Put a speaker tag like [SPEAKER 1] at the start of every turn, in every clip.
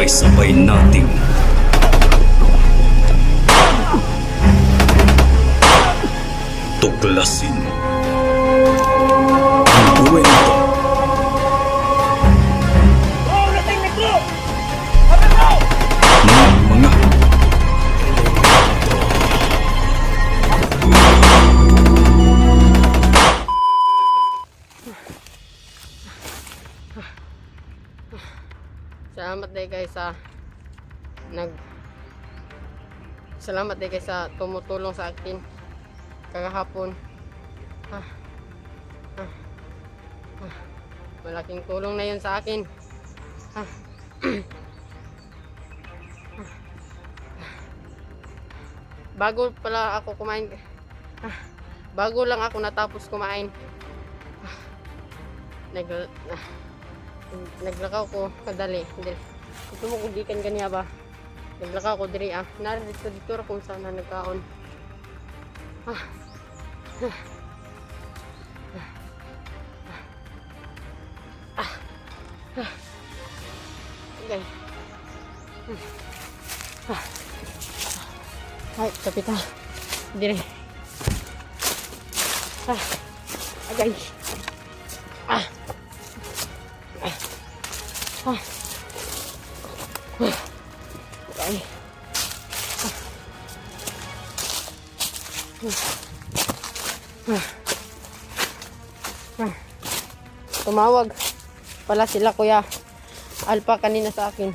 [SPEAKER 1] Sabay-sabay nating tuklasin ang kwento ng mga
[SPEAKER 2] Salamat dahil guys sa tumutulong sa akin kagahapon. Malaking tulong na yun sa akin. Bago pala ako kumain. Bago lang ako natapos kumain. Naglakaw ko kadali. Ito mo kung gikan kanya ba? Naglakaw ko diri narito dito ra kung saan na nagkaon. Okay. Ay, kapita. Diri. Agay. Okay. Tumawag pala sila Kuya Alpa kanina sa akin.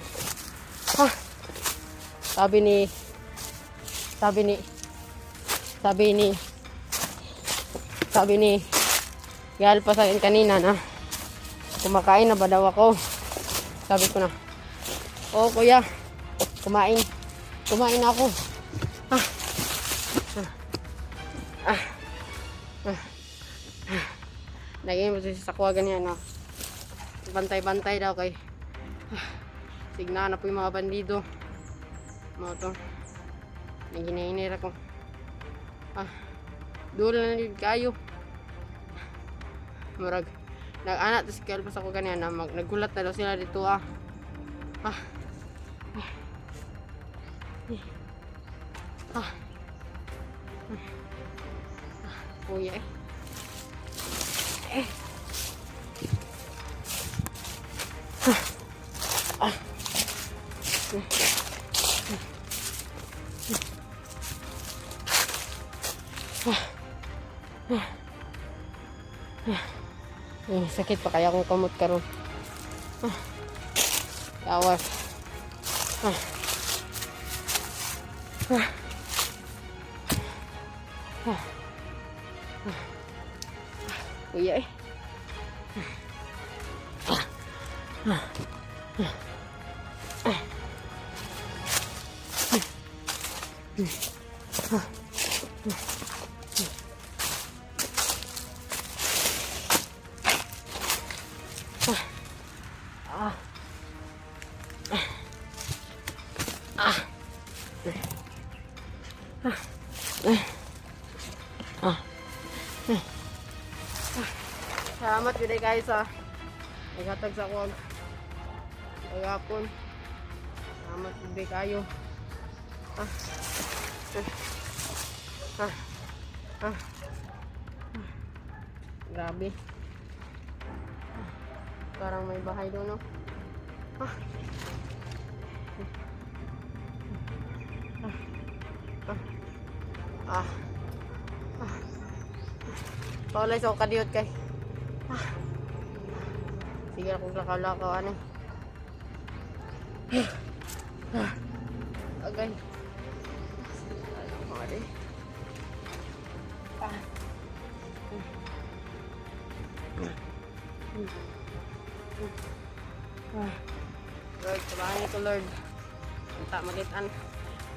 [SPEAKER 2] Sabi ni Kuya Alpa sa akin kanina na kumakain na ba daw ako. Sabi ko na, "Oh Kuya, kumain ako." Naging mo sa sakwagan yan na bantay-bantay daw kay signa na po yung mga bandido mga to. Naginainir ako. Dulo na nilid kayo. Murag nag-anak tas kalpas ako ganyan na naggulat na daw sila dito Kuya sakit pa kaya akong kamot karon. Yawas. Kuya salamat gud guys naghatag sa kuwag kagapon. Salamat gud kayo. Grabe. Parang may bahay doon, no? Paulay sa kadiyot kay. Sige akong lakaw-lakaw ano. Agay. Mari. Lord, salamat ko Lord. Kita magitan.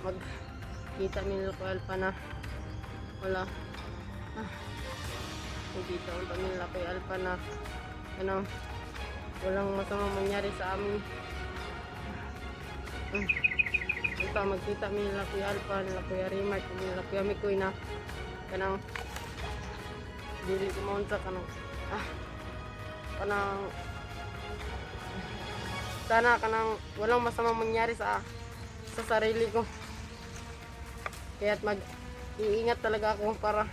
[SPEAKER 2] Magkita nila ko Alpa na wala. Magkita ang pamilya ko Alpa na walang masamang mangyari sa amin. Ito magkita nila ko Alpa, nila ko Rimart, nila ko Mikoy na kanang dili ko maunsa kanang sana kanang walang masamang mangyari sa sarili ko. Kaya't iingat talaga ako para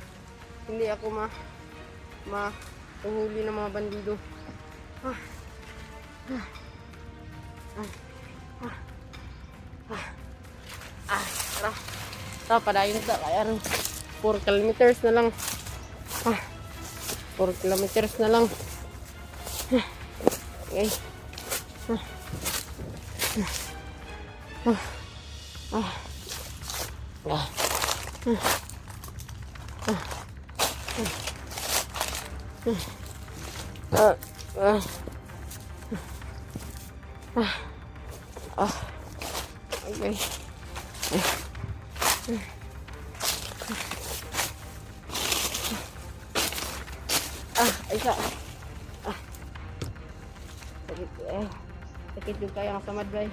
[SPEAKER 2] hindi ako mahuli ng mga bandido. Tara, padayon ta kaya 4 kilometers na lang. 4 kilometers na lang. Okay. Okay. Isa. Sakit juga yang sama bay.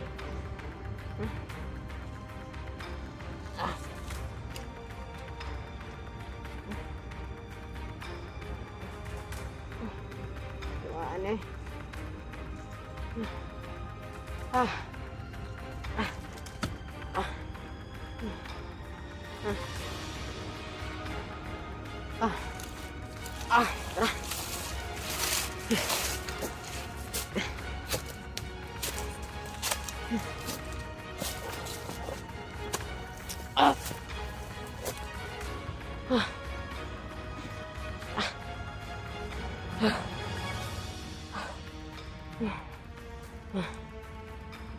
[SPEAKER 2] Aneh.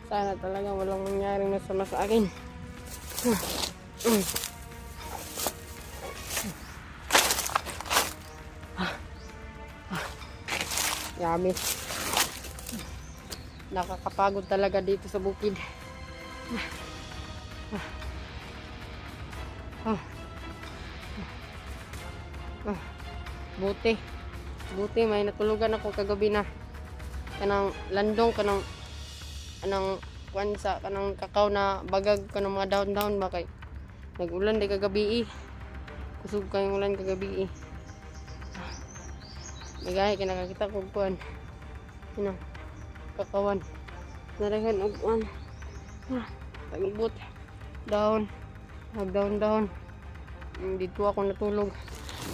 [SPEAKER 2] Sana talaga walang mangyaring masama sa akin. Yummy. Nakakapagod talaga dito sa bukid. Buti may natulugan ako kagabi na kanang landong kanang kwansa kanang kakao na bagag kanang mga dahon-dahon ba kay nag-ulan di kagabi kusog kayong ulan kagabi Nagay kay nakakita ko kuan kakawan naragan og kuan tagibot dahon nagdahon-dahon dito ako natulog.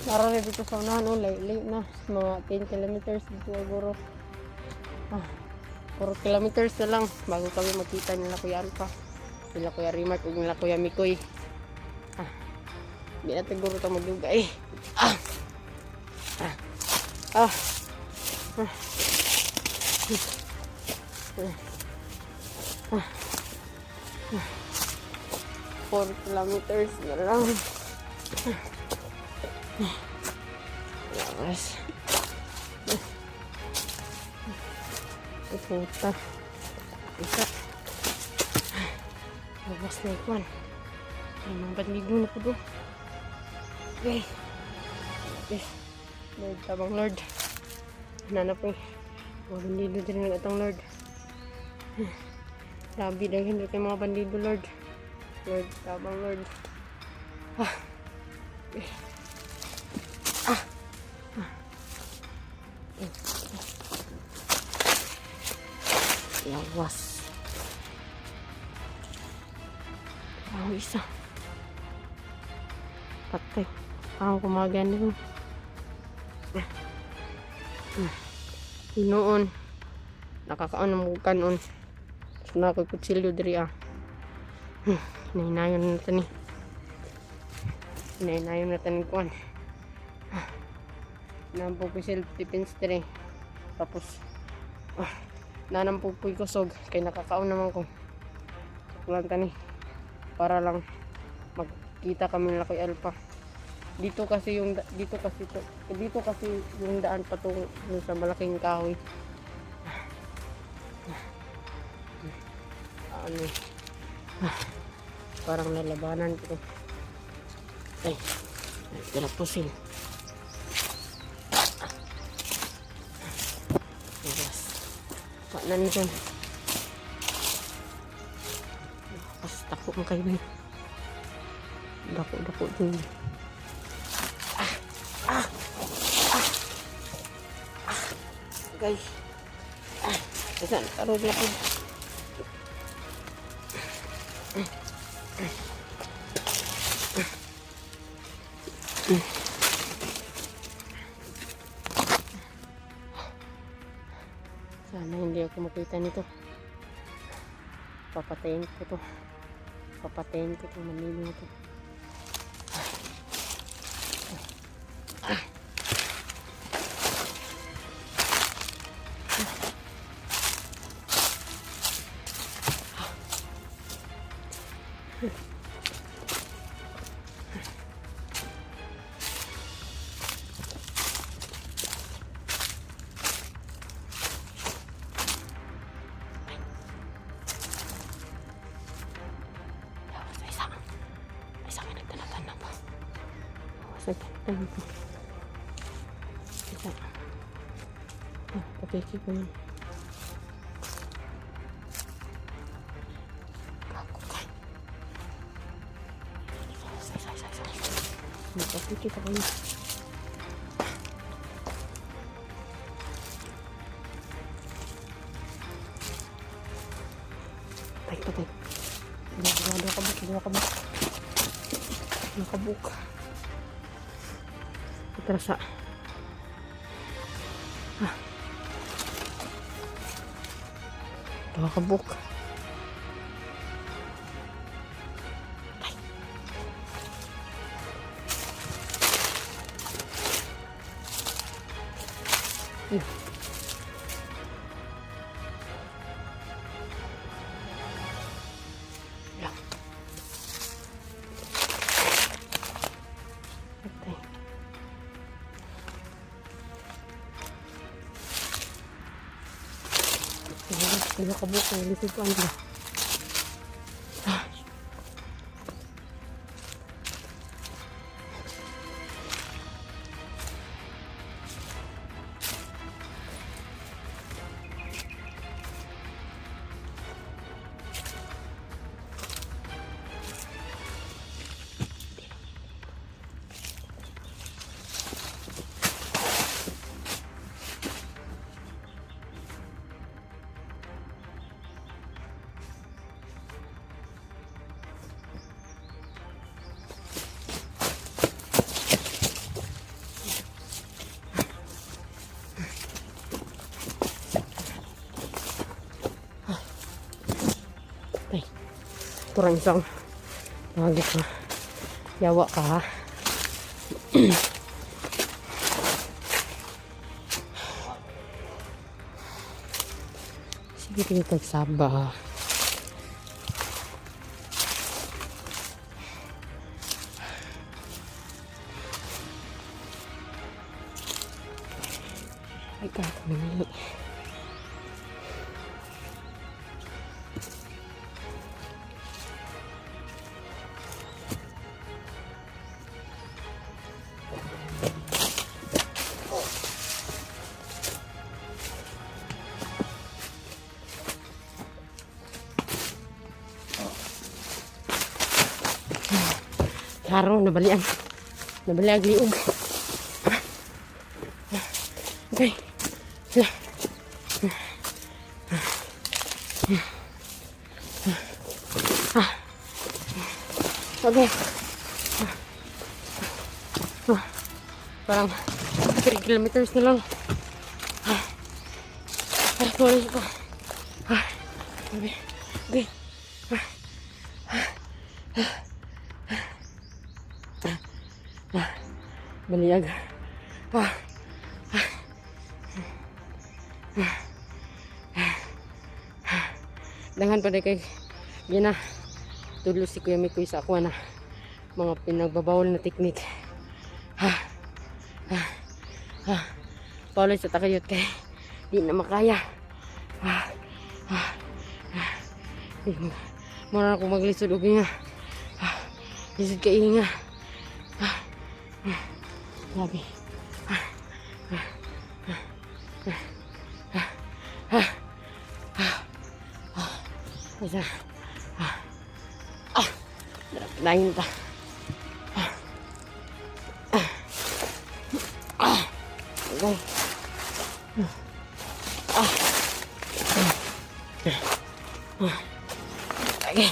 [SPEAKER 2] Para dito sa unahan, late na. Mga 10 kilometers dito siguro. 4 kilometers na lang bago kami makita nila Kuya Alpha, nila Kuya Rimark, ug nila Kuya Mikoy. Hindi na siguro ito magdugay. 4 kilometers na lang. Lawas. Puta. Isa. Lawas na ikuan. Ay, mga bandido na po do. Okay. Lord, tabang Lord. Hanap po mga bandido din ng atang Lord. Grabe dahil hindi kayo mga bandido Lord. Lord, tabang Lord. Lawas. Ang isa. Patay. Ang kumagan nito. Noon. Nakakaon ng kanon. Na ako kutsilyo diri Nahinayon na tani. Nahinayon na tani kuan. Nampog ko self defense diri. Tapos nanampog ko kusog kay nakakaon naman ko. Kulang tani. Para lang magkita kami nila Kuya Alpha. Dito kasi yung daan patungo sa malaking kahoy. Parang lalabanan ko. Ay, galapusin. Yes. Panan dyan. Basta ko ang kayo. Dako dun. Guys. Saan? Karod na po. Sana hindi ako makita nito. Papatayin ko to. Papatayin ko itong manilo na to. Isa may nagtanatan po. Nagtanatan po. Isa. Patiki ko yun. Patiki ko yun. Patay. Nakabuk. Terasa. Nakabuk. Nakabuk ang lisipan ko. Kurang isang lagi ka yawa ka ha. Sige tingin tagsaba. Ay kakamili. Klaro, nabalian liog. Okay. Okay. Parang 3 kilometers na lang. Tuloy ko. Okay. Baliag. Dangan pa rin kay yan na. Tulo si Kuya Mikoy sa ako na mga pinagbabawal na teknik. Pauloy sa takayot kay di na makaya. Mara ako maglisod og nga. Lisod ka nga. Grabe. Isa. Lain ta. Okay. Okay.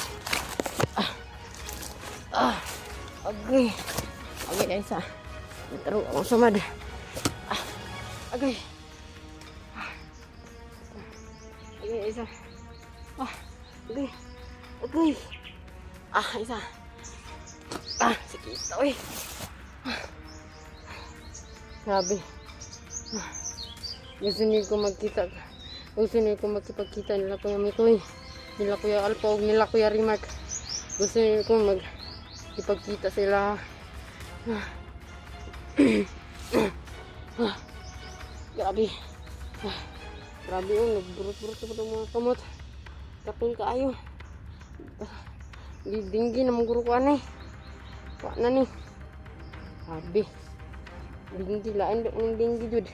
[SPEAKER 2] Agay. Agay, isa. Tarong akong sumad. Agay. Agay, isa. Agay. Agay. Isa. Sige, uy. Grabe. Gusto niyo ko magkita. Gusto niyo ko magkipagkita nila Kuya Mikoy. Nila Kuya Alpog, nila Kuya Rimark. Gusto niyo ko magkipagkita sila. Grabe. Grabe yun. Nagburot-burot pa itong mga kamot. Kapin kaayo. Dinggi na mong gurukuan eh. Wak na ni. Grabe. Dinggi lain dok ng dinggi jud.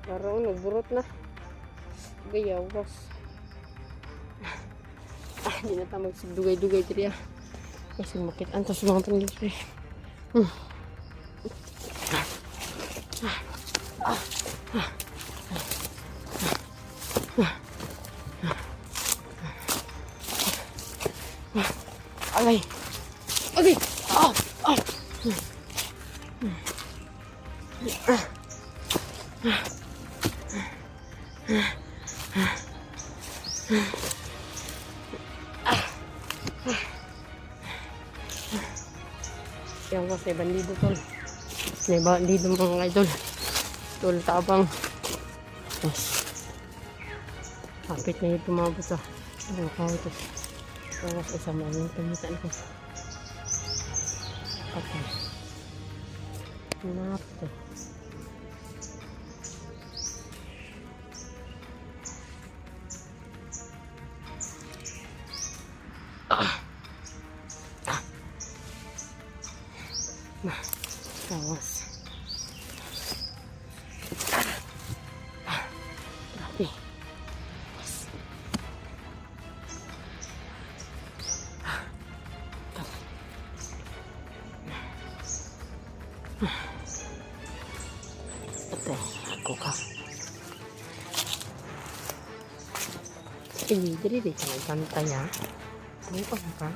[SPEAKER 2] Laro nagburot na. Gayawas. Di na ta magsugdugay-dugay diri ah. Kasi makit antas mga pandiri. Alay. Okay. Yang was may bandido tol. May bandido mga idol. Tol tabang. Yes. Kapit na yung tumabot sa ano ka ito. Tawas isa mo yung pamitan ko. Okay. Napo. Tawas. Grabe. Ate, ako ka. Diri ka nagkantay ha. Ano ka?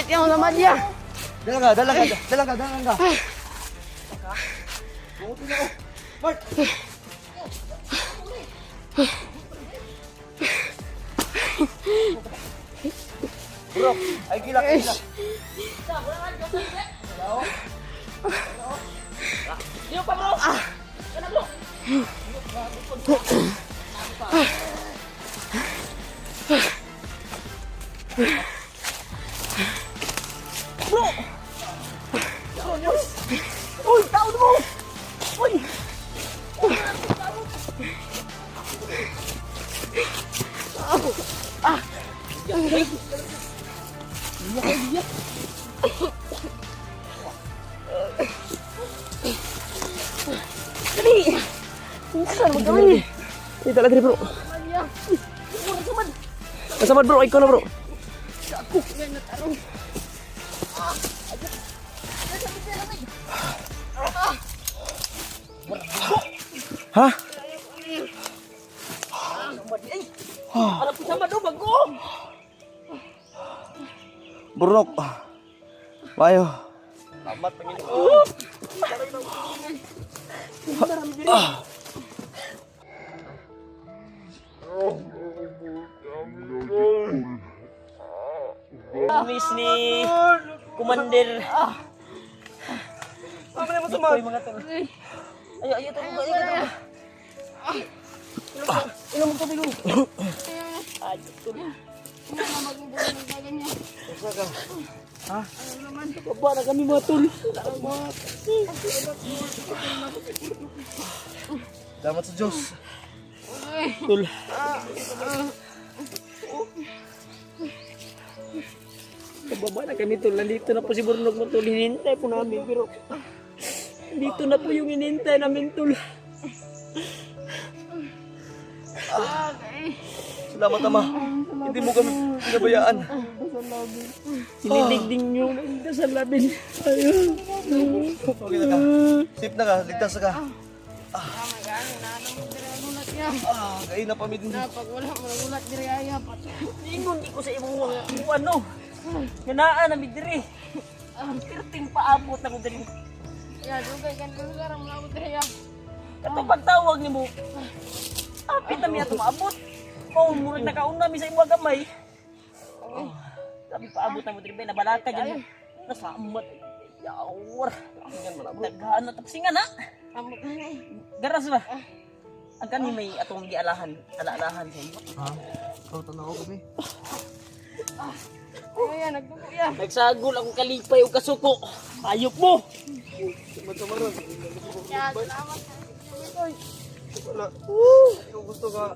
[SPEAKER 2] Yang sama dia. Dalang ka. Bart. Bro, ay gila. Dia pa bro. Kana bro. Bro! Uy! Tao mo! Uy! Dali! Saan mo kami? Dito lagi bro. Kasamad bro, ikaw na bro. Aku na tarong. Ha? Alam ko sama do bago. Burok. Bayo. Amat Panginoon. Miss ni Commander
[SPEAKER 3] Mama na mo sama.
[SPEAKER 4] Mga tol.
[SPEAKER 2] Ay.
[SPEAKER 4] Ayo tulog. Ayo. Inom mo tubig. Ay, tol.
[SPEAKER 2] Hindi na magbubuhay ng ganyan.
[SPEAKER 3] Ha?
[SPEAKER 2] Ano naman?
[SPEAKER 4] Baba na kami mga tol. Salamat.
[SPEAKER 3] Salamat sa Diyos.
[SPEAKER 2] Ay.
[SPEAKER 4] Tol. Bababa na kami tol. Nandito na po si Burnok mo tol. Hinintay po namin pero dito na po yung hinintay namin tol.
[SPEAKER 2] Okay.
[SPEAKER 3] Salamat Ama. Hindi mo kami pinabayaan.
[SPEAKER 4] Sinidigding nyo ng dasal namin. Ayun.
[SPEAKER 3] Okay na ka. Safe na ka. Ligtas na ka.
[SPEAKER 2] Tama gani na mo dire gulat niya.
[SPEAKER 3] Kain na pamit din.
[SPEAKER 2] Pag wala mo gulat dire aya pat.
[SPEAKER 4] Ingon di ko sa imong mga ano. Ganaan na midiri. Pirting paabot na ko diri.
[SPEAKER 2] Ya dugay kan lugar mo na dire ya.
[SPEAKER 4] Kato pagtawag ni mo. Apit na miya tumaabot. Oh, murag nakauna mi sa imong gamay. Sabi paabot na mo diri bay nabalaka dyan. Nasamat. Yawar. Daghan na tapsingan na.
[SPEAKER 2] Amot na ni.
[SPEAKER 4] Garas ba? Ang kani may atong gialahan, alaalahan sa imo.
[SPEAKER 3] Ha? Ikaw tanaw ko gabi.
[SPEAKER 2] Ay nagdugo ya.
[SPEAKER 4] Nagsagol akong kalipay o kasuko. Ayop mo.
[SPEAKER 3] Magkamaron.
[SPEAKER 2] Ya salamat.
[SPEAKER 3] Wala. Ikaw gusto ka.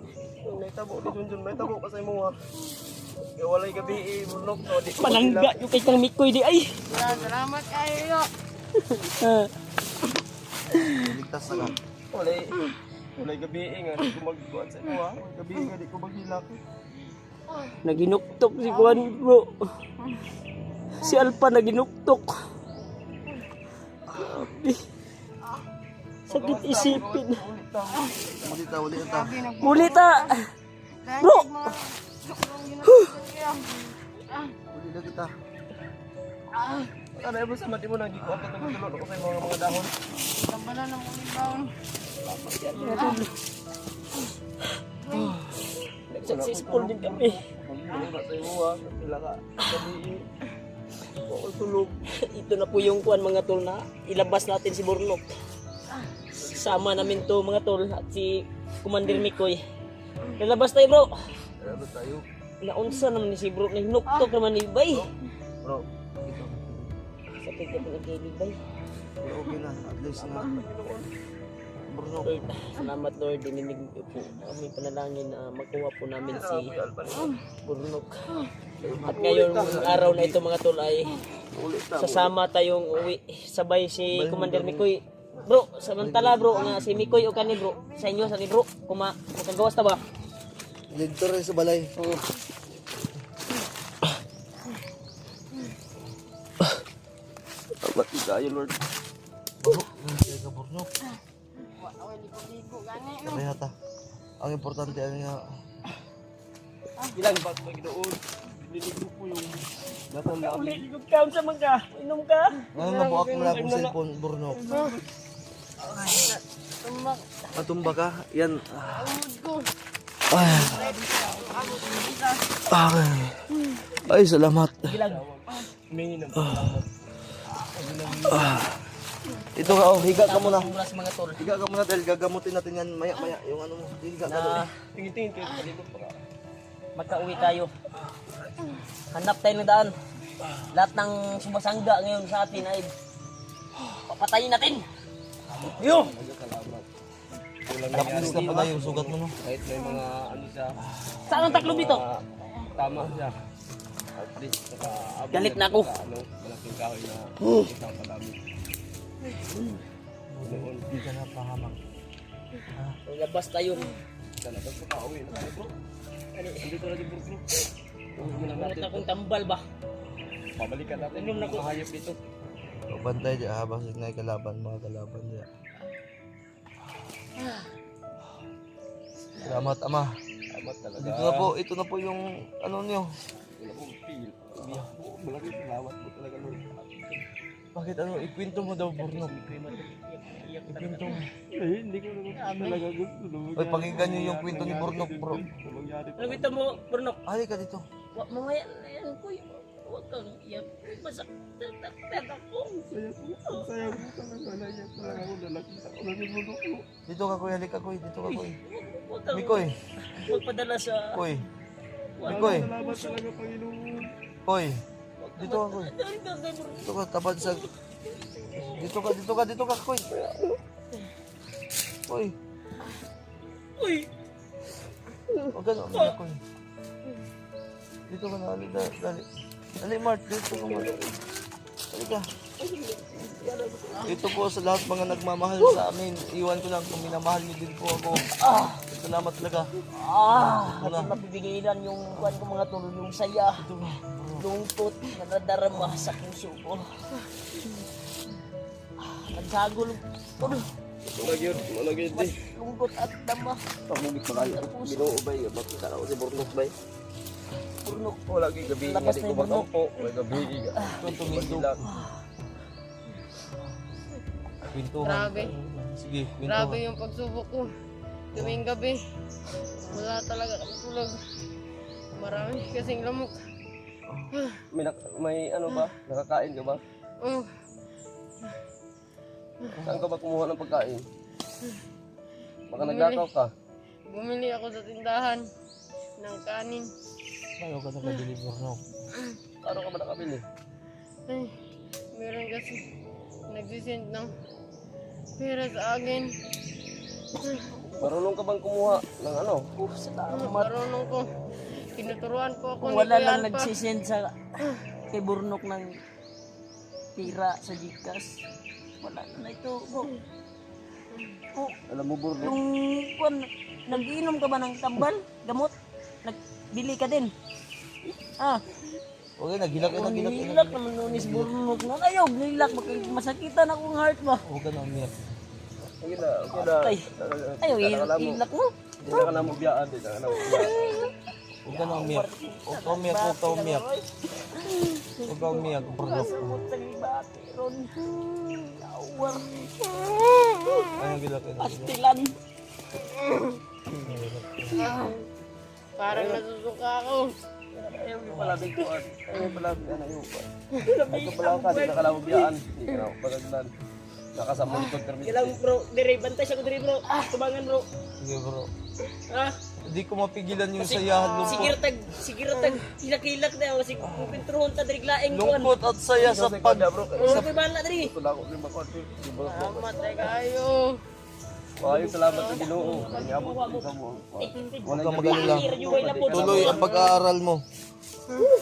[SPEAKER 3] May tabo di Junjun. May tabo ka sa imo ha. Walay gabi Burnok. No, di ko
[SPEAKER 4] Panangga yung kay kang mikoy di ay.
[SPEAKER 2] Ya salamat kayo.
[SPEAKER 3] Ligtas na ka. Walay gabi nga. Di ko magbuhat sa imo ha. Gabi nga di ko maghilak.
[SPEAKER 4] Naginuktok si Juan bro. Si Alpa naginuktok. Grabe. Sakit isipin.
[SPEAKER 3] Ulita, ulita.
[SPEAKER 4] Mulita. Bro.
[SPEAKER 3] Ulita kita. Ano ba sa mati mo nang gikuha ka tulog ako sa mga dahon?
[SPEAKER 2] Tambala na mo baon.
[SPEAKER 4] Successful din kami.
[SPEAKER 3] Magbuhat sa imo ha. Pila ka. Gabi. Ako tulog.
[SPEAKER 4] Ito na po yung kuan mga tol na ilabas natin si Burnok. Sama namin to mga tol at si Commander Mikoy. Lalabas tayo bro.
[SPEAKER 3] Ano tayo?
[SPEAKER 4] Naunsa naman ni si bro na hinuktok naman ni Bay.
[SPEAKER 3] Bro, ito.
[SPEAKER 4] Sakit ka pala kay Bay.
[SPEAKER 3] Pero okay na. At least na. Burnok.
[SPEAKER 4] Lord, salamat Lord, dininig niyo po aming panalangin na makuha po namin si Burnok. At ngayon araw na ito mga tol ay sasama tayong uwi sabay si Commander Mikoy. Bro, samantala bro nga si Mikoy o kani bro sa inyo sa ni bro makagawas ta ba?
[SPEAKER 3] Dito rin sa balay. Amat kayo Lord. Bro, nandiyan ka Burnok.
[SPEAKER 2] Wa ligo gani.
[SPEAKER 3] Kaya ta. Ang importante ay nga
[SPEAKER 4] Ilang ba ko doon?
[SPEAKER 3] niligo po yung datang na
[SPEAKER 4] Uli ligog ka sa mga inom ka.
[SPEAKER 3] ngayon mabuak mo na akong cellphone Burnok.
[SPEAKER 2] Tumbak
[SPEAKER 3] Matumba ka? Yan.
[SPEAKER 2] amot ko.
[SPEAKER 3] Ay, salamat.
[SPEAKER 4] Ilang
[SPEAKER 3] Ito ka, oh, higa ka muna.
[SPEAKER 4] oras mga tol.
[SPEAKER 3] Higa ka muna dahil gagamutin natin yan maya-maya. Yung ano mo, higa ka doon.
[SPEAKER 4] Na tingin-tingin kayo magka-uwi tayo. Hanap tayo ng daan. Lahat ng sumasangga ngayon sa atin ay papatayin natin. Yo!
[SPEAKER 3] Nakapis na pala yung sugat mo, no?
[SPEAKER 1] Kahit may mga ano siya,
[SPEAKER 4] Saan ang taklo dito?
[SPEAKER 1] tama siya. At least nakaabot
[SPEAKER 4] Galit na ako.
[SPEAKER 1] sa ano, malaking kahoy na isang padami.
[SPEAKER 3] Hindi ka na pahamak.
[SPEAKER 4] Labas tayo.
[SPEAKER 1] Talagang makauwi na tayo bro. Andito na din bro. Uwi mo lang
[SPEAKER 4] Meron
[SPEAKER 1] natin.
[SPEAKER 4] akong tambal ba?
[SPEAKER 1] Babalikan natin
[SPEAKER 4] Inom na
[SPEAKER 1] yung
[SPEAKER 4] ko.
[SPEAKER 1] mga hayop dito.
[SPEAKER 3] Bantay di habang signay kalaban, mga kalaban niya. Salamat, Ama.
[SPEAKER 1] Amat talaga.
[SPEAKER 3] Ito na po yung ano niyo.
[SPEAKER 1] Wala pong feel. Umiyak po. Malaking salamat po talaga Lord.
[SPEAKER 3] Bakit ano, ikwento mo daw, Burnok. Ikwento mo.
[SPEAKER 1] Hindi ko naman talaga gusto na
[SPEAKER 3] Oy, pakinggan niyo yung kwento ni Burnok, bro.
[SPEAKER 1] mangyari.
[SPEAKER 4] Ano kita mo, Burnok?
[SPEAKER 3] Ay, ka dito.
[SPEAKER 4] Mamaya na yan, kuy. Huwag kang iyak. Masakit ako.
[SPEAKER 3] Sayang mo talaga na yan. Talaga ako nalakita ko na yung bundok mo.
[SPEAKER 1] Dito ka kuya, halika kuya, dito ka kuya.
[SPEAKER 4] Huwag kang
[SPEAKER 1] Mikoy,
[SPEAKER 4] magpadala sa...
[SPEAKER 1] kuy. Mikoy,
[SPEAKER 3] Salamat talaga, Panginoon.
[SPEAKER 1] kuy. Dito ka kuy.
[SPEAKER 4] Dahil ka kay Bruno.
[SPEAKER 1] Dito ka, tapad sa... Dito ka kuy. Kuy,
[SPEAKER 4] Uy!
[SPEAKER 1] huwag ka na umiyak kuy. Dito ka na, dali. Dali Mart, dito ka Mart. Halika. Ito po sa lahat mga nagmamahal sa amin. Iwan ko lang kung minamahal niyo din po ako. Salamat talaga.
[SPEAKER 4] At mapipigilan yung kuwan ko mga tol, yung saya, lungkot na nadarama sa puso ko. Nagsagol, tol,
[SPEAKER 3] Malagyan din.
[SPEAKER 4] lungkot at dama.
[SPEAKER 3] Pamugit mo kayo. Ginoo ba yun? Bakit ako si Burnok ba yun?
[SPEAKER 4] Burnok,
[SPEAKER 3] Wala kay gabi nga
[SPEAKER 4] Labas
[SPEAKER 3] di
[SPEAKER 4] na
[SPEAKER 3] ko
[SPEAKER 4] yung bundok.
[SPEAKER 3] magampo. May gabi nga.
[SPEAKER 1] Ito tumindog. Pintuhan.
[SPEAKER 2] Grabe.
[SPEAKER 1] Sige,
[SPEAKER 2] Grabe
[SPEAKER 1] pintuhan.
[SPEAKER 2] yung pagsubok ko. Tuwing gabi. Wala talaga kami tulog. Marami kasing lamok.
[SPEAKER 3] May ano ba? Nakakain ka ba?
[SPEAKER 2] Oh,
[SPEAKER 3] Saan ka ba kumuha ng pagkain? Baka naglakaw ka.
[SPEAKER 2] bumili ako sa tindahan ng kanin.
[SPEAKER 1] Paano ka nakadeliver no?
[SPEAKER 3] Paano ka ba nakabili?
[SPEAKER 2] Ay, meron kasi nagsisend ng pera sa akin.
[SPEAKER 3] Marunong ka bang kumuha ng ano?
[SPEAKER 4] salamat.
[SPEAKER 2] Marunong ko. Tinuturuan ko ako
[SPEAKER 4] Kung
[SPEAKER 2] ni
[SPEAKER 4] wala
[SPEAKER 2] Kuya
[SPEAKER 4] lang
[SPEAKER 2] Alpa.
[SPEAKER 4] nagsisend sa kay Burnok ng tira sa Gcash, wala na ito. Bro. Oh,
[SPEAKER 3] Alam mo, Burnok?
[SPEAKER 4] yung kuwan, nag-iinom ka ba ng tambal, gamot? Nagbili ka din? Ah,
[SPEAKER 1] Okay, nagilak ka, nagilak ka.
[SPEAKER 4] nilak naman nun is Burnok na ayaw, nilak, masakitan akong heart ba?
[SPEAKER 1] Huwag ka na umiyak.
[SPEAKER 3] Okay na, okay na.
[SPEAKER 4] Ay, ayaw, ilak mo.
[SPEAKER 3] Hindi na ka na mabiyaan. Hindi na ka na mabiyaan.
[SPEAKER 1] Huwag ka na umiyak. Huwag ka umiyak, huwag ka umiyak. Huwag ka umiyak, bro.
[SPEAKER 4] Pasabot sa libati ron. Awar.
[SPEAKER 1] Ay, nagilak ka, nagilak.
[SPEAKER 4] Pastilan.
[SPEAKER 2] Parang nasusuka ako.
[SPEAKER 3] Ayaw yung pala bigkuan. Ayaw yung pala bigkuan. Ayaw yung pala ka. Hindi na ka na mabiyaan. Hindi ka na mabagagdan. Nakasamon ko termite.
[SPEAKER 4] Kailang bro, dire, bantay siya ko dire bro. Tubangan bro.
[SPEAKER 1] Sige, bro.
[SPEAKER 4] Ah,
[SPEAKER 1] Hindi ko mapigilan yung sayahan, lungkot.
[SPEAKER 4] sige tag, hilak-hilak na ako. Sige, pinturon ta dire glaeng kuan.
[SPEAKER 1] Lungkot at saya sa pag...
[SPEAKER 4] Ano ko bala dire?
[SPEAKER 3] Ito na ako rin makonti.
[SPEAKER 2] Salamat kayo.
[SPEAKER 3] Maayong salamat sa Ginoo. Pag-abot ka mo.
[SPEAKER 1] Huwag ka mag-alala. Tuloy ang pag-aaral mo.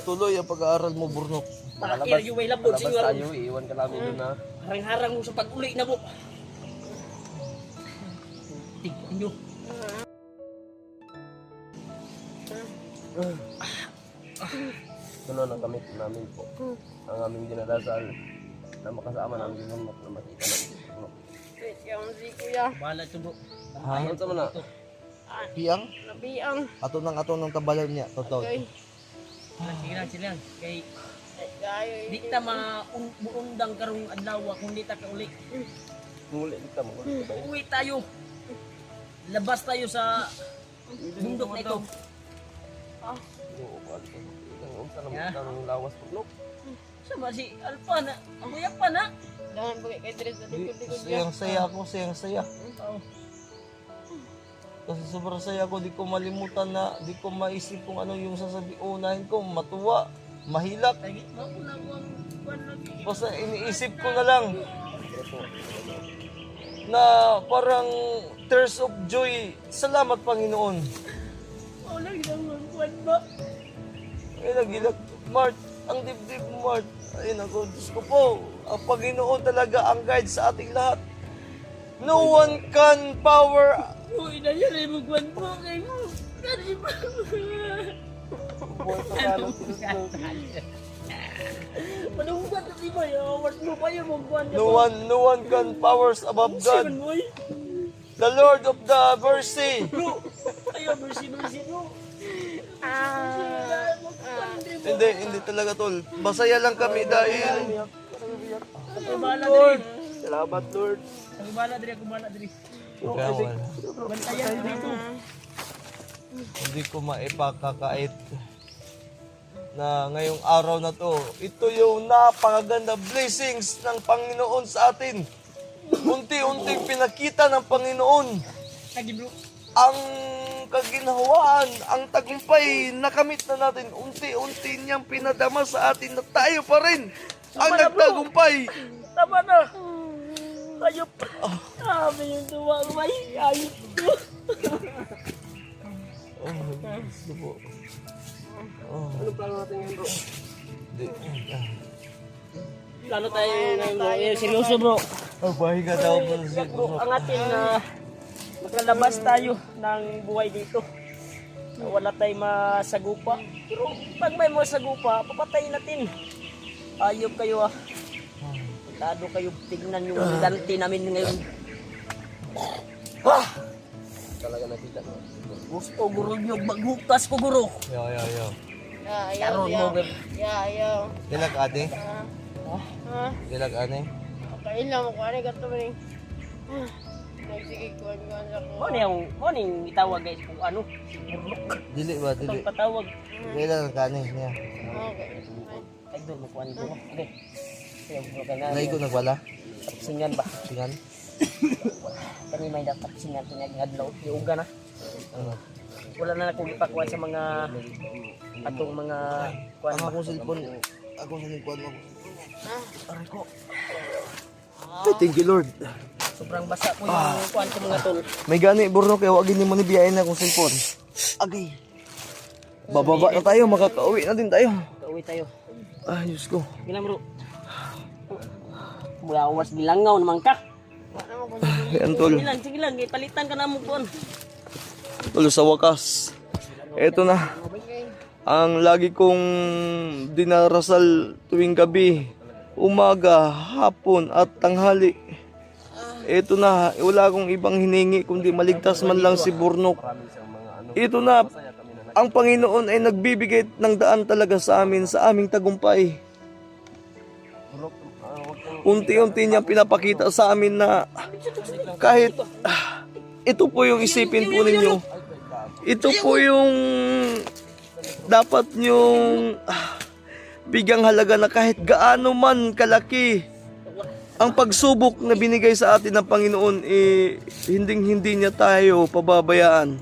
[SPEAKER 1] Tuloy ang pag-aaral mo, Burnok.
[SPEAKER 4] Pakir yu way labod
[SPEAKER 3] Labas
[SPEAKER 4] sinyo.
[SPEAKER 3] tayo. Iiwan ka namin doon na.
[SPEAKER 4] Harang-harang mo sa pag-uli na mo. Tingnan nyo.
[SPEAKER 3] Doon na kami namin po. Ang aming dinadasal na makasama namin yung mga na makita namin.
[SPEAKER 2] Wait, yung si Kuya.
[SPEAKER 4] Bala ito bro.
[SPEAKER 1] Ha?
[SPEAKER 3] Ano sa mana?
[SPEAKER 1] Piyang?
[SPEAKER 2] Nabiang.
[SPEAKER 1] Ato ng tabalan niya. Totoo.
[SPEAKER 2] Okay.
[SPEAKER 4] Sige na sila. Kay
[SPEAKER 2] Kayo.
[SPEAKER 4] di ta maundang karong adlaw kung di ta kauli.
[SPEAKER 3] Muli dito mo.
[SPEAKER 4] Uwi tayo. Labas tayo sa bundok na ito.
[SPEAKER 3] Ang lawas po.
[SPEAKER 4] Sama si Alpa na. Ang kuya pa na.
[SPEAKER 2] Dahan po kay Dres sa likod-likod niya.
[SPEAKER 1] Sayang saya ako, sayang saya.
[SPEAKER 4] Oh.
[SPEAKER 1] Kasi sobrang saya ko, di ko malimutan na, di ko maisip kung ano yung unahin ko, matuwa, mahilak.
[SPEAKER 4] Lagi mo na ko ang kuwan lagi.
[SPEAKER 1] Basta iniisip ko na lang na parang tears of joy. Salamat Panginoon.
[SPEAKER 4] Oh, lagi na ang kuwan ba?
[SPEAKER 1] Ay nagilak, Mart, ang dibdib mo, Mart. Ayun ako, Diyos ko po, ang Panginoon talaga ang guide sa ating lahat. No one can power.
[SPEAKER 4] Uy, na yan ay magkuwan po kay mo. Kani ba? Manunggan na di ba yun? Award mo pa yun magkuwan niya pa.
[SPEAKER 1] No one can powers above God.
[SPEAKER 4] Siman mo eh.
[SPEAKER 1] The Lord of the mercy.
[SPEAKER 4] Bro, ayaw mercy bro.
[SPEAKER 1] Hindi talaga tol. Masaya lang kami dahil
[SPEAKER 4] Ako bala diri.
[SPEAKER 3] Salamat Lord.
[SPEAKER 4] Ako bala diri, ako bala diri. Bantayan dito.
[SPEAKER 1] hindi ko maipakakait na ngayong araw na to, ito yung napakaganda blessings ng Panginoon sa atin. Unti-unting pinakita ng Panginoon ang kaginhawaan, ang tagumpay na kamit na natin. Unti-unti niyang pinadama sa atin na tayo pa rin ang nagtagumpay.
[SPEAKER 4] Tama na. Ayop. Sabi yung tuwa ko may ayop ko.
[SPEAKER 1] Gusto po.
[SPEAKER 3] Ano plano natin ngayon, bro?
[SPEAKER 4] Plano tayo ngayon bro. Seryoso bro.
[SPEAKER 1] Pahinga daw po si
[SPEAKER 4] Bro, ang ating maglalabas tayo ng buhay dito. Wala tayong masagupa. Pero pag may masagupa, papatayin natin. Ayop kayo ah. Lado kayo, tignan yung ganti namin ngayon.
[SPEAKER 3] Talaga nakita mo.
[SPEAKER 4] Gusto guro nyo, maghukas ko guro.
[SPEAKER 1] Yo.
[SPEAKER 4] Karon mo, babe.
[SPEAKER 2] Ayaw.
[SPEAKER 1] Dilag ate?
[SPEAKER 2] Ha?
[SPEAKER 1] Dilag ate?
[SPEAKER 2] Kain lang ako. Ano gato ba rin? Nagsige ko ang ganda ko.
[SPEAKER 4] Ano yung itawag guys kung ano? Burlok.
[SPEAKER 1] Dili ba? Dili.
[SPEAKER 4] Itong patawag.
[SPEAKER 1] Dilag kani niya.
[SPEAKER 2] Okay.
[SPEAKER 4] Ay doon, makuha nito. Okay.
[SPEAKER 1] Naigo nagwala?
[SPEAKER 4] Singan ba?
[SPEAKER 1] Singan?
[SPEAKER 4] Kami may dapat singan tinagladlaw. Iuga na. Wala na akong ipakuha sa mga atong mga kuan.
[SPEAKER 1] Ang akong cellphone. Akong cellphone mo. Aray ko. Thank you Lord.
[SPEAKER 4] Sobrang basa po yung kuan ko mga tol.
[SPEAKER 1] May gani burno kaya wag ni mo ni biyahin na akong cellphone. Agay. Bababa na tayo, makakauwi na din tayo.
[SPEAKER 4] Kauwi tayo.
[SPEAKER 1] Ay, Diyos ko.
[SPEAKER 4] Bilang bro. Mula awas bilangaw naman ka.
[SPEAKER 1] Ayan tol.
[SPEAKER 4] Sige lang, palitan ka na mo kuan.
[SPEAKER 1] Tol, sa wakas. Eto na. Ang lagi kong dinarasal tuwing gabi, umaga, hapon at tanghali. Eto na, wala akong ibang hiningi kundi maligtas man lang si Burnok. Ito na, ang Panginoon ay nagbibigay ng daan talaga sa amin, sa aming tagumpay. Unti-unti niyang pinapakita sa amin na kahit ito po yung isipin po ninyo. Ito po yung dapat nyong bigyang halaga na kahit gaano man kalaki ang pagsubok na binigay sa atin ng Panginoon, hindi niya tayo pababayaan.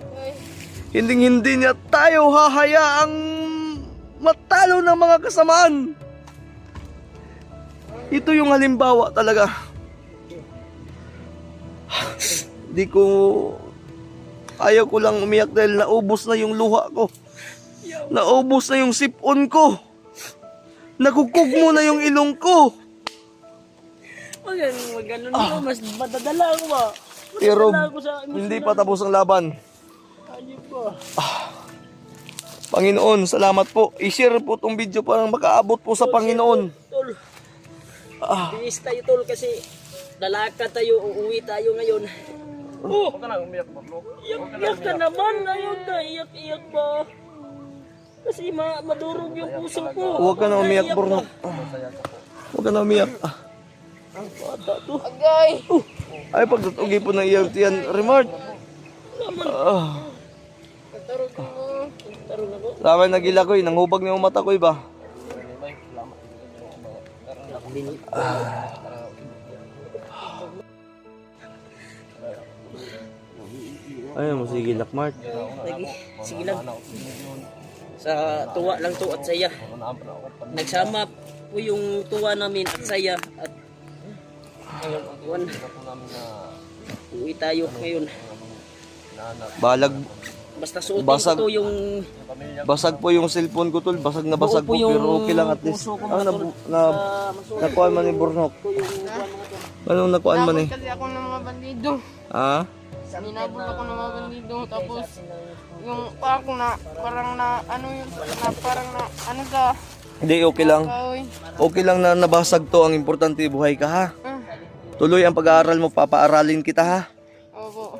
[SPEAKER 1] Hindi niya tayo hahayaang matalo ng mga kasamaan. Ito yung halimbawa talaga. Ayaw ko lang umiyak dahil naubos na yung luha ko. Naubos na yung sipon ko. Nakukugmo na yung ilong ko.
[SPEAKER 4] Magano na mas madadala ako ba?
[SPEAKER 1] Pero hindi pa tapos ang laban.
[SPEAKER 4] Ayun ba?
[SPEAKER 1] Panginoon, salamat po. I-share po tong video para makaabot po sa Panginoon.
[SPEAKER 4] Tol. Bilis tayo tol kasi lalakad tayo, uuwi tayo ngayon.
[SPEAKER 3] Huwag ka na umiyak, bro.
[SPEAKER 4] Iyak ka naman, ayun ka, iyak ba? Kasi madurog yung puso ko.
[SPEAKER 1] Huwag ka na umiyak, Burnok. Huwag ka na umiyak.
[SPEAKER 4] Ang bata to.
[SPEAKER 2] Agay!
[SPEAKER 1] Ay, pagtatugi po ng iyang tiyan, Remart.
[SPEAKER 2] Katarog mo.
[SPEAKER 4] Tarong ako.
[SPEAKER 1] Ramay nagila ko eh, nanghubag niya yung mata ko ba? Ayun mo, sige Lakmart.
[SPEAKER 4] Sige lang. Sa tuwa lang to at saya. Nagsama po yung tuwa namin at saya at ngayon uwi tayo ngayon.
[SPEAKER 1] Balag,
[SPEAKER 4] Basta suotin
[SPEAKER 1] Basag.
[SPEAKER 4] ko to yung
[SPEAKER 1] basag po yung cellphone ko tol, basag na basag po, pero okay lang at least.
[SPEAKER 4] puso ko,
[SPEAKER 1] Ah,
[SPEAKER 4] mga tol.
[SPEAKER 1] nakuhaan man ni Burnok.
[SPEAKER 4] ko yung kuwan mga tol.
[SPEAKER 1] Anong nakuhaan man eh?
[SPEAKER 2] Kasi ako ng mga bandido.
[SPEAKER 1] Ha?
[SPEAKER 2] Ninabot ako ng mga bandido. Tapos, yung parang sa
[SPEAKER 1] Hindi, okay lang.
[SPEAKER 2] kahoy.
[SPEAKER 1] Okay lang na nabasag to, ang importante buhay ka ha. Tuloy ang pag-aaral mo, papaaralin kita ha.
[SPEAKER 2] Opo.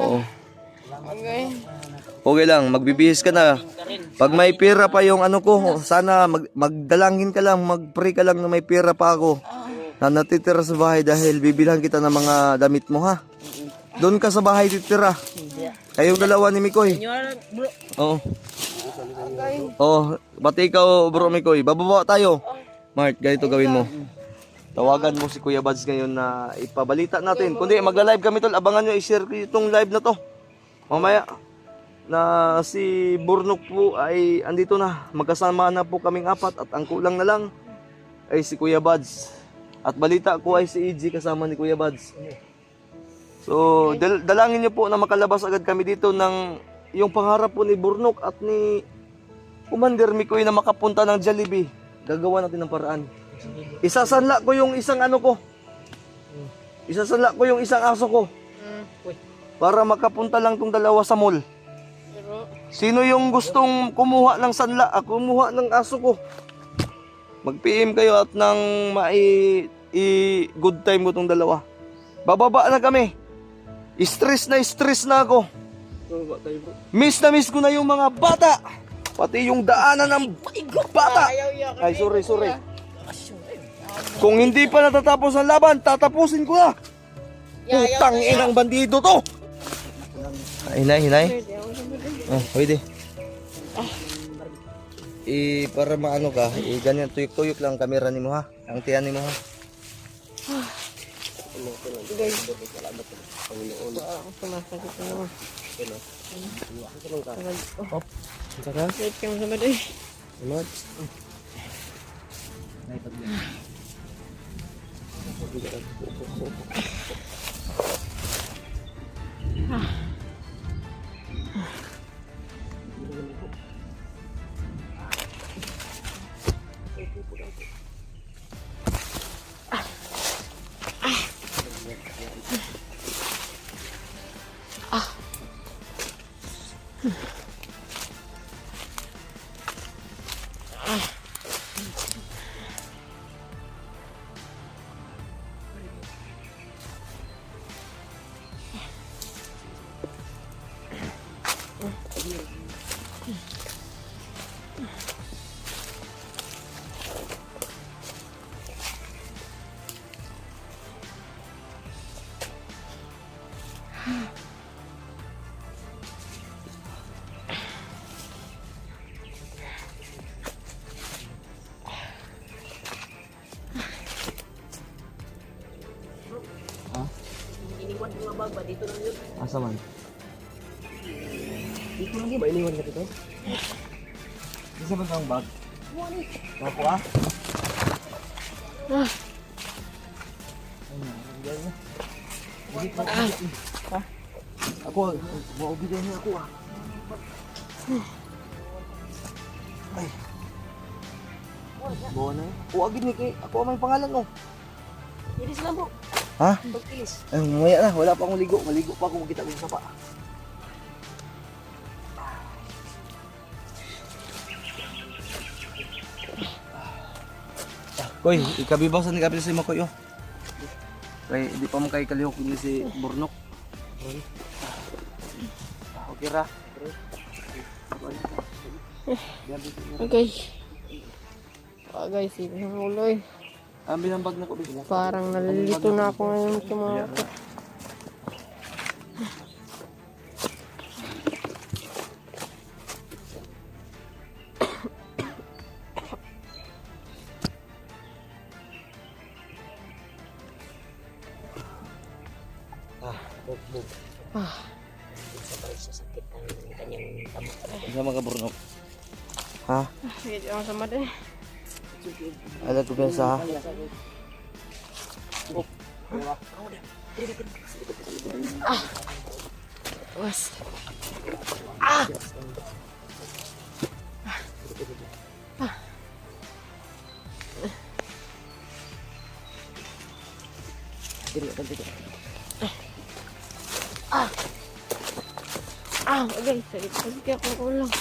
[SPEAKER 1] Oo.
[SPEAKER 2] Okay.
[SPEAKER 1] Okay lang, magbibihis ka na. Pag may pera pa yung ano ko, sana magdalangin ka lang, mag-pray ka lang na may pera pa ako na natitira sa bahay dahil bibilhan kita ng mga damit mo ha. Doon ka sa bahay titira. Kayong dalawa ni Mikoy.
[SPEAKER 4] Bro,
[SPEAKER 1] Oo. Oh, bati ikaw, bro Mikoy. Bababa tayo. Mart, ganito gawin mo. Tawagan mo si Kuya Bads ngayon na ipabalita natin. Kundi magla-live kami tol. Abangan nyo, i-share ko itong live na to. Mamaya na si Burnok po ay andito na. Magkasama na po kaming apat at ang kulang na lang ay si Kuya Bads. At balita ko ay si EG kasama ni Kuya Bads. So, dalangin nyo po na makalabas agad kami dito ng yung pangarap po ni Burnok at ni Commander Mikoy na makapunta ng Jollibee. Gagawa natin ng paraan. Isasanla ko yung isang ano ko. Isasanla ko yung isang aso ko. Para makapunta lang tong dalawa sa mall. Sino yung gustong kumuha ng sanla? Kumuha ng aso ko. Mag-PM kayo at nang good time mo tong dalawa. Bababa na kami. Stress na ako. Miss na miss ko na yung mga bata. Pati yung daanan ng bata. Ay, sorry. Kung hindi pa natatapos ang laban, tatapusin ko na. Putang inang bandido to. Hinay. Pwede. Para maano ka, ganyan tuyok-tuyok lang kamera ni mo ha. Ang tiyan ni mo ha.
[SPEAKER 2] Wait ka mo sa maday.
[SPEAKER 4] Iniwan yung mga bag, dito lang yun.
[SPEAKER 1] Asa man?
[SPEAKER 4] Dito lang yun, iniwan ka dito.
[SPEAKER 1] Isa ba ang bag? Ako ah? Ako, maubigay niya ako ah. Ay. Bawa na yun. Uwagin ni kay. Ako ang may pangalan oh.
[SPEAKER 4] Ilis lang po.
[SPEAKER 1] Ha?
[SPEAKER 4] Pag-ilis.
[SPEAKER 1] Ay, mamaya na. Wala pa akong ligo. Maligo pa ako makita ko sa sapa. Koy, ikabibasan ni kapil si Makoy oh. Kay, di pa mo kay kalihok ni si Burnok. Okay ra.
[SPEAKER 2] Okay. Guys, hindi na uloy.
[SPEAKER 1] Ambil ang bag na ko bisla.
[SPEAKER 2] Parang nalilito na ako ngayon sa mga ito.
[SPEAKER 4] Sakit ang kanyang tamo.
[SPEAKER 1] Sa mga Burnok. Ha?
[SPEAKER 2] Sige, di ako sama din.
[SPEAKER 1] Ada ko biasa ha.
[SPEAKER 2] Was. Okay, sakit kasi ako ulang.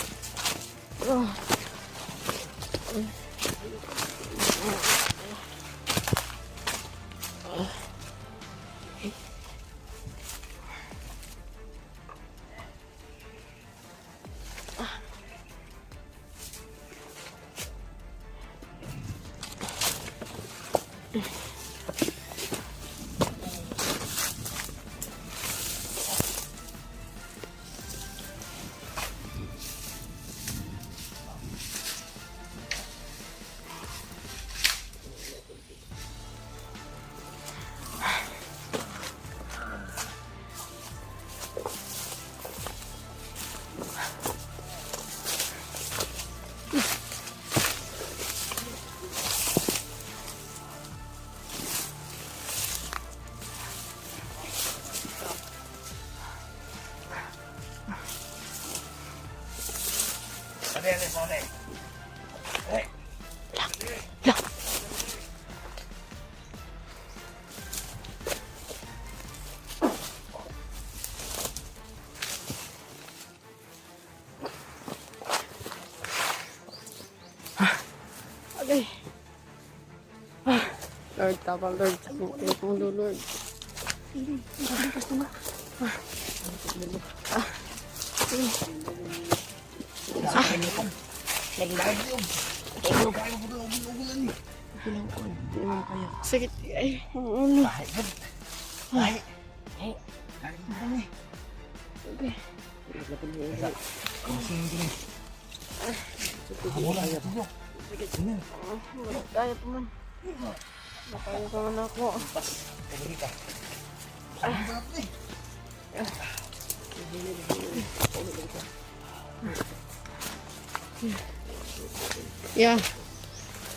[SPEAKER 2] Okay. Lord, tapang Lord. Sakit mo do, Lord. Sakit. Ay, ano. Okay. Kaya pa man. Kaya pa man ako. Yeah.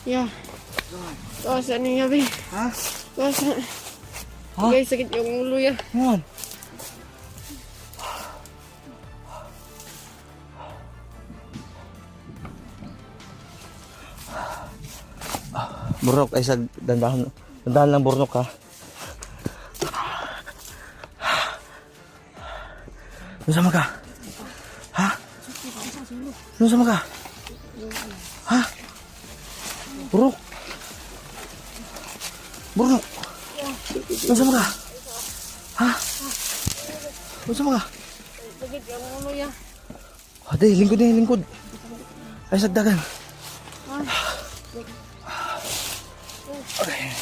[SPEAKER 2] Yeah. Kawasan niya, be.
[SPEAKER 1] Ha?
[SPEAKER 2] Kawasan.
[SPEAKER 1] Ha?
[SPEAKER 2] Guys, sakit yung ulo, ya.
[SPEAKER 1] Yan. Burnok ay sa dandahan. Dandahan lang burnok ha. Nasama ka? Ha? Nasama ka? Ha? Burnok? Burnok? Nasama ka? Ha? Nasama ka?
[SPEAKER 2] Sakit yung ulo, ya.
[SPEAKER 1] Ade, lingkod na yung lingkod. Ay sagdagan. Okay.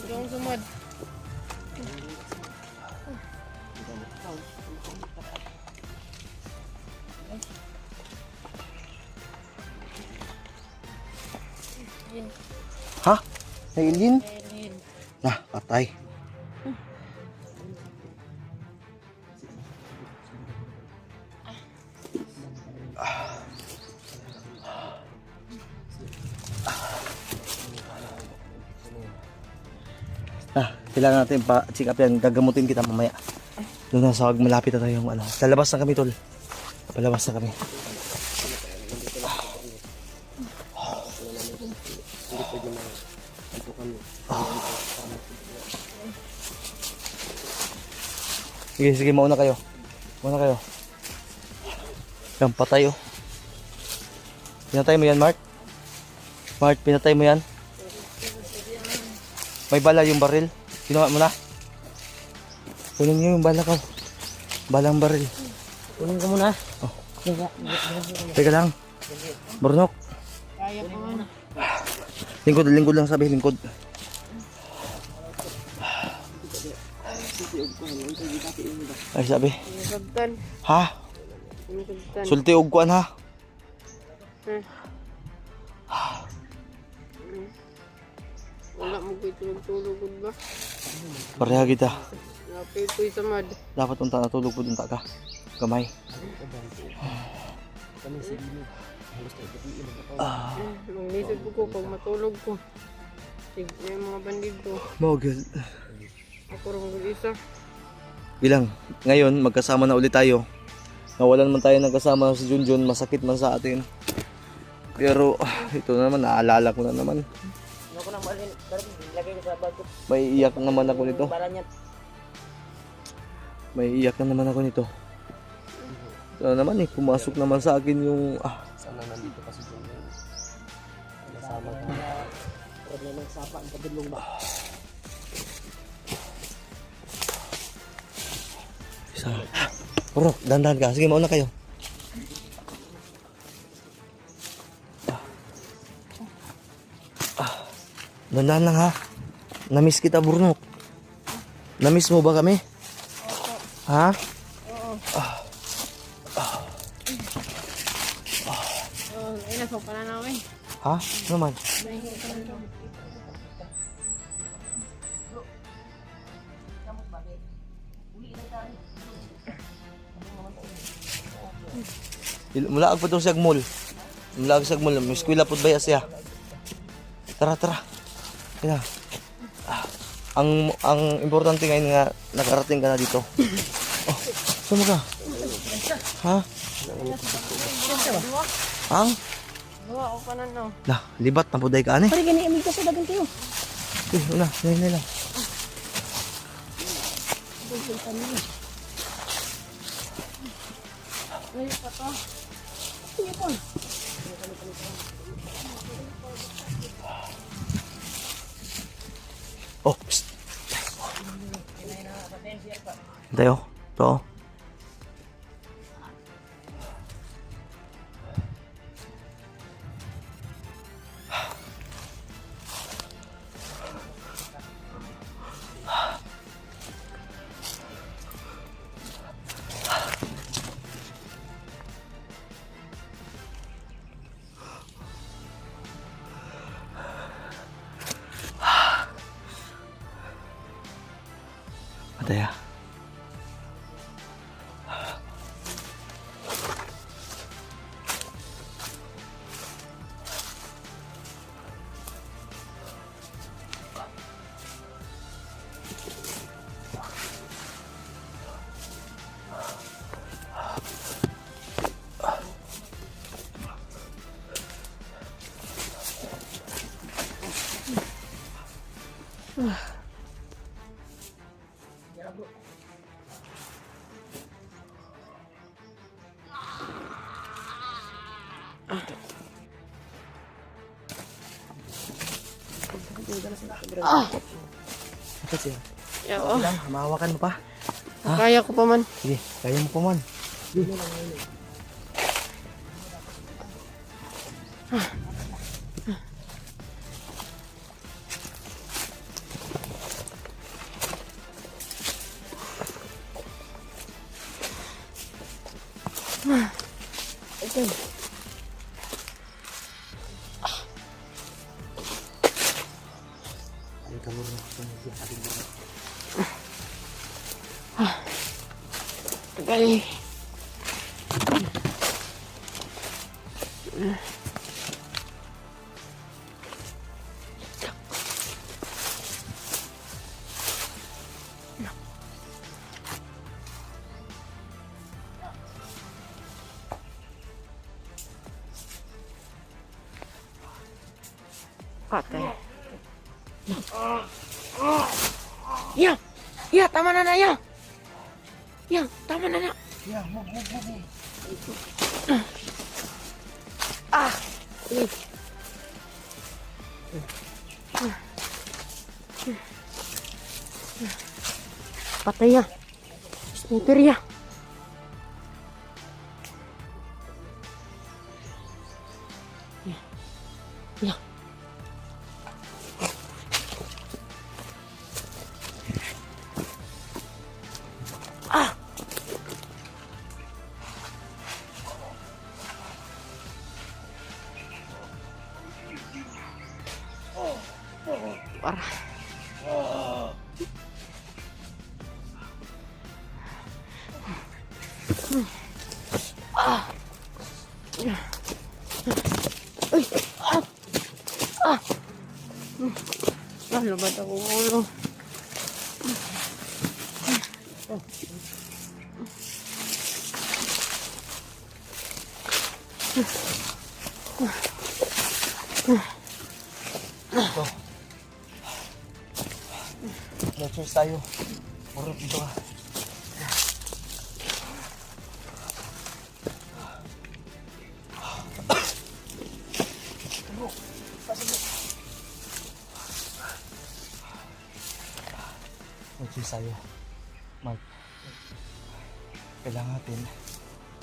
[SPEAKER 2] Yung sumad.
[SPEAKER 1] Ha? Nailin? Nah, patay. Kailangan natin pa-check up yan. Gagamutin kita mamaya. Doon na sa wag malapit na tayong ano. Lalabas na kami, tol. Palabas na kami. Sige, sige, mauna kayo. Mauna kayo. Yan, patay oh. Pinatay mo yan, Mark? Mark, pinatay mo yan? May bala yung baril. Kinuha mo na? Kunin niyo yung bala ko. Balang baril.
[SPEAKER 4] Kunin ko muna.
[SPEAKER 1] Oh. Teka lang. Burnok.
[SPEAKER 2] Kaya pa man.
[SPEAKER 1] Lingkod, lingkod lang sabi, lingkod. Ay sabi.
[SPEAKER 2] Nasagtan.
[SPEAKER 1] Ha?
[SPEAKER 2] Nasagtan.
[SPEAKER 1] Sulti og kuan ha?
[SPEAKER 2] Wala mo ko itulog-tulog ba?
[SPEAKER 1] Pareha kita.
[SPEAKER 2] Napipoy sa mad.
[SPEAKER 1] Dapat unta natulog po unta ka. Kamay.
[SPEAKER 2] Mangisip ko pag matulog ko. Sige yung mga bandid ko.
[SPEAKER 1] Mogel.
[SPEAKER 2] Ako rin mag-isa.
[SPEAKER 1] Bilang ngayon magkasama na ulit tayo. Nawalan man tayo ng kasama si Junjun, masakit man sa atin. Pero ito na naman, naalala ko na naman.
[SPEAKER 4] Ano ko nang malin? Lagay ko sa bag ko.
[SPEAKER 1] May iyak naman ako nito.
[SPEAKER 4] Para niya.
[SPEAKER 1] May iyak na naman ako nito. Ito naman eh, pumasok naman sa akin yung
[SPEAKER 3] Sana nandito kasi dyan.
[SPEAKER 4] Kasama ka. Huwag na ng sapa ang padulong ba?
[SPEAKER 1] isa. Bro, dandan ka. Sige, mauna kayo. Dandan lang ha. Namiss kita, Burnok. Namiss mo ba kami? Ha?
[SPEAKER 2] Ay, nasa pa na namin.
[SPEAKER 1] Ha? Ano naman? Mula agpo to siya mall. Malagsag mo lang. May eskwela po ba siya? Tara, tara. Kaya. Ang importante ngayon nga nakarating ka na dito. Oh, saan mo ka? Ha? Ang?
[SPEAKER 2] Gawa ko pa na no.
[SPEAKER 1] Lah, libat na puday ka ani.
[SPEAKER 2] Pare gani amig ka sa dagan kayo.
[SPEAKER 1] Una, nay lang.
[SPEAKER 2] Ngayon pa to. Sige po.
[SPEAKER 1] Oh, psst. Tayo. To. Mataya. Apa sih?
[SPEAKER 2] Ya, oh.
[SPEAKER 1] Lang, mahawakan mo pa.
[SPEAKER 2] Kaya ko pa man.
[SPEAKER 1] Sige, kaya mo pa man. Sige.
[SPEAKER 2] Tagal. Patay. Ya, ya, tama na na, ya. Ya, tama na na. Ah. Patay ya. Sniper ya. Ya. Ah. Parah. Ah. Uy. Ah. Ah. Lubad ako ulo.
[SPEAKER 1] Ito. Let's tayo. Puro dito ka. Let's tayo. Mark. Kailangan natin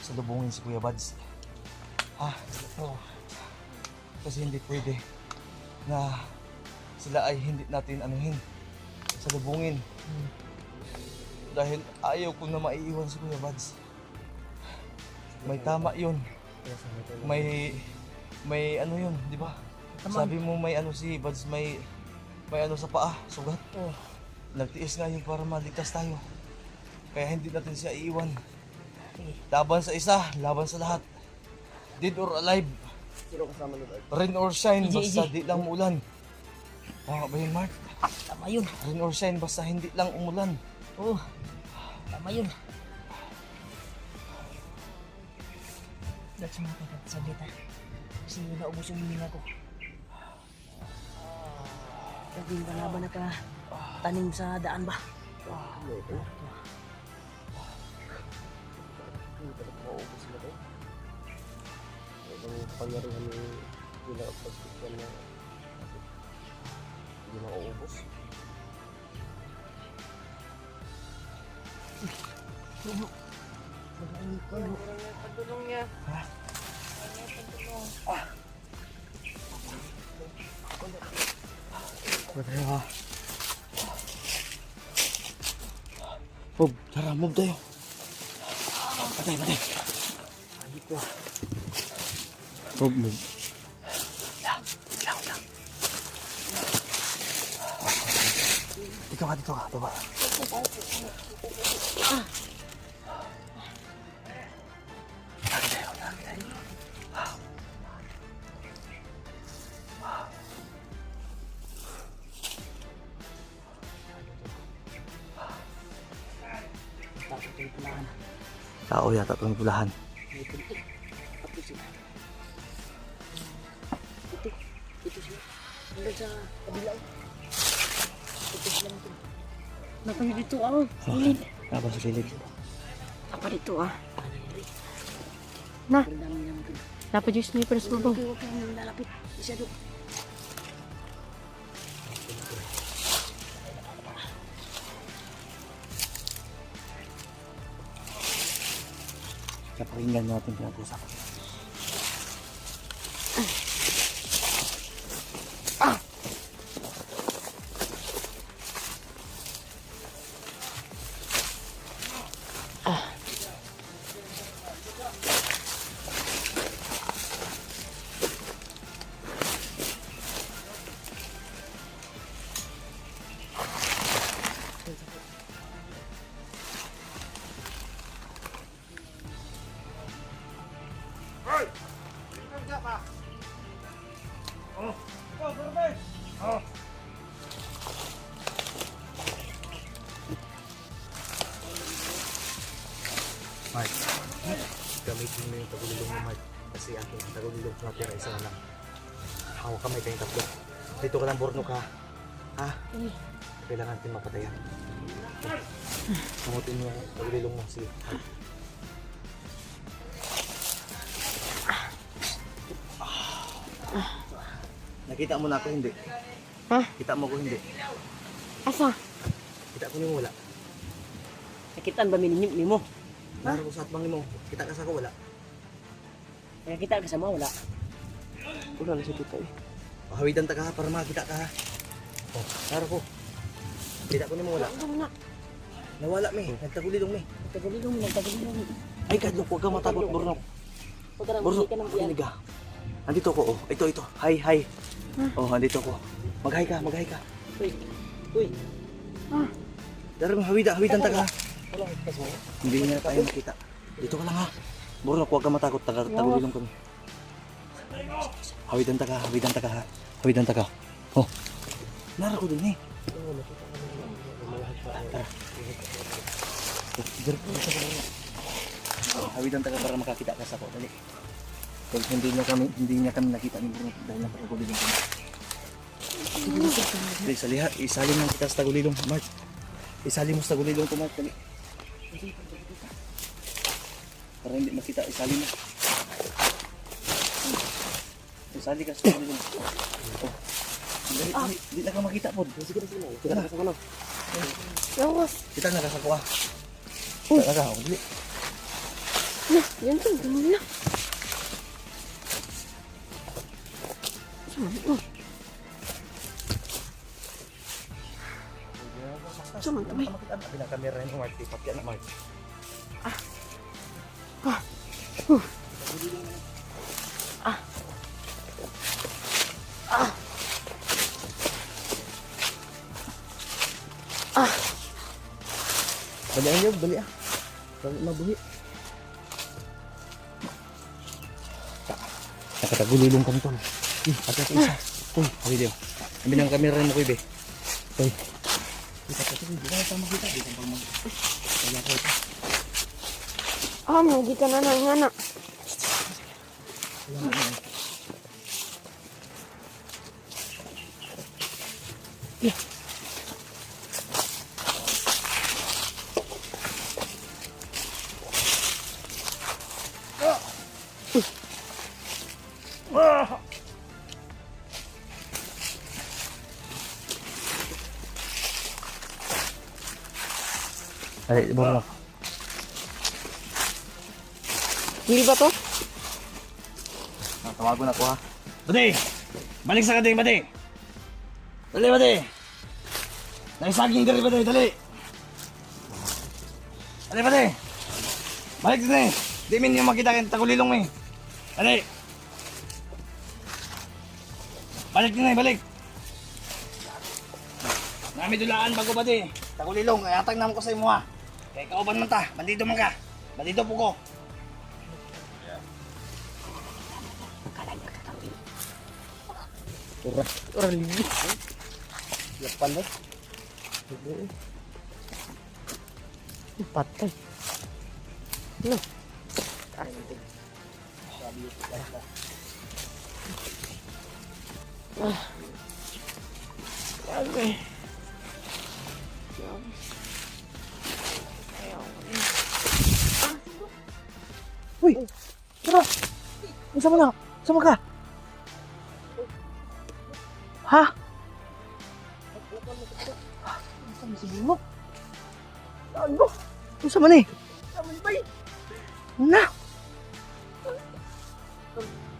[SPEAKER 1] salubungin si Kuya Bads. Ha? Oo. Kasi hindi pwede na sila ay hindi natin anuhin, salubungin. Dahil ayaw ko na maiiwan si Kuya Bads. May tama yun. May ano yun, di ba? Sabi mo may ano si Bads, may ano sa paa, sugat. Nagtiis nga yun para maligtas tayo. Kaya hindi natin siya iiwan. Laban sa isa, laban sa lahat. Dead or alive.
[SPEAKER 3] Sino kasama ni Bal?
[SPEAKER 1] Rain or shine,
[SPEAKER 4] Easy,
[SPEAKER 1] basta
[SPEAKER 4] easy.
[SPEAKER 1] di lang umulan. Tama ba yun, Mark?
[SPEAKER 4] Tama yun.
[SPEAKER 1] Rain or shine, basta hindi lang umulan.
[SPEAKER 4] Oo. Tama yun. Dahil sa mga saglit ha. Kasi naubos yung hininga ko. Naging ka nga ba nakatanim sa daan ba?
[SPEAKER 3] Maubos na to. Ang pangyarihan ni pinakapagpagyan na hindi mauubos.
[SPEAKER 2] Pagdulong niya.
[SPEAKER 1] Patay ha. Bob, tara, move tayo. Patay. Bob, move. Lang. Dito ka, baba. Lagi tayo.
[SPEAKER 4] Tapos yung punahan.
[SPEAKER 1] Tao yata itong pulahan.
[SPEAKER 4] May puti. Tapos sila. Ito sila. Hanggang sa kabila. Ito sila nito. Napay dito ako. Silid.
[SPEAKER 1] Apa sa kilig?
[SPEAKER 2] Apa dito ah. Na,
[SPEAKER 4] Ang dami naman ito.
[SPEAKER 2] dapat yung snippers mo ba?
[SPEAKER 4] Huwag kang lalapit. Isa doon.
[SPEAKER 1] Napakinggan natin pinag-usap. Mark, gamitin mo yung tagulilong mo, Mark. Kasi aking tagulilong na pera isa na lang. Hawak kamay kayong tatlo. Dito ka lang, Borno ka. Ha? Kailangan natin mapatayan. Kamutin mo yung tagulilong mo. Sige. Nakita mo na ako, hindi?
[SPEAKER 2] Ha?
[SPEAKER 1] Kita mo ako, hindi?
[SPEAKER 2] Asa?
[SPEAKER 1] Kita ko niyo wala.
[SPEAKER 4] Nakitaan ba mininyo mo?
[SPEAKER 1] Naro ko sa atbang mo. Kita ka sa ko, wala.
[SPEAKER 4] Nakakita ka sa mga wala.
[SPEAKER 3] Wala na si Tita eh.
[SPEAKER 1] Pahawidan ta ka ha, para makita ka ha. Oh, naro ko. Kita ko niyo wala.
[SPEAKER 2] Ano na?
[SPEAKER 1] Nawala me, nagtagulilong me.
[SPEAKER 4] Nagtagulilong.
[SPEAKER 1] Ay, kadlok, huwag ka matakot, Borno.
[SPEAKER 4] Huwag ka lang
[SPEAKER 1] Borno,
[SPEAKER 4] ka ng piyan.
[SPEAKER 1] makinig ka. Andito ko, oh. Ito. Hi. Oh, andito ko. Mag-hi ka.
[SPEAKER 4] Uy.
[SPEAKER 1] Darong hawidan ta ka.
[SPEAKER 4] Wala. Kaso.
[SPEAKER 1] Hindi niya tayo makita. Dito ka lang ha. Borno, huwag ka matakot, tagulilong kami. Hawidan ta ka ha. Hawidan ta ka. Oh. Naro ko dun eh. Tara. Hawidan ta ka para makakita ka sa ko. Dali. Kung hindi niya kami nakita ni Bruno dahil napakagulilong kami. Dali, isalin lang kita sa tagulilong, Mark. Isalin mo sa tagulilong to, Mark. Dali. Para hindi makita, isalin mo. Isali ka sa tagulilong. Oh. Dali, hindi na ka makita po. Sige. Kita na ka sa kuno.
[SPEAKER 2] Yawas.
[SPEAKER 1] Kita na ka sa kuha. Kita na ka, dali.
[SPEAKER 2] Na, yan to. Ganun na. Suman to, may.
[SPEAKER 1] Abi na kamera yung Mark. Ipakya na, Mark. Balian yun, bali ah. Bali mabuhi. tagulilong kami tol. At ito isa. Tol, video. Kami ng kamera mo ko ibe. Tol. Kita ka tol, di ka pa makita. Di ka pa mag... Kaya ko ito.
[SPEAKER 2] Hindi ka na nga na.
[SPEAKER 1] Ay, bro.
[SPEAKER 2] Hindi ba to?
[SPEAKER 1] Tawago na ko ha. Bade! Balik sa kading, bade! Dali, bade! Naisaging dali, bade, dali! Dali, bade! Balik din eh! Di min yung makita kayo, tagulilong eh! Dali! Balik din eh, balik! Nami dulaan bago, bade! Tagulilong, ayatag naman ko sa imo ha! Kaya kauban man ta, bandido man ka! Bandido po ko!
[SPEAKER 2] Orang lihat.
[SPEAKER 1] Yapan deh.
[SPEAKER 2] Patay. No. Okay.
[SPEAKER 1] Wih, tara. Sama na. Sama ka. Hah? Sama si Bruno. Ano? Sama ni. Sama ni bay. Na.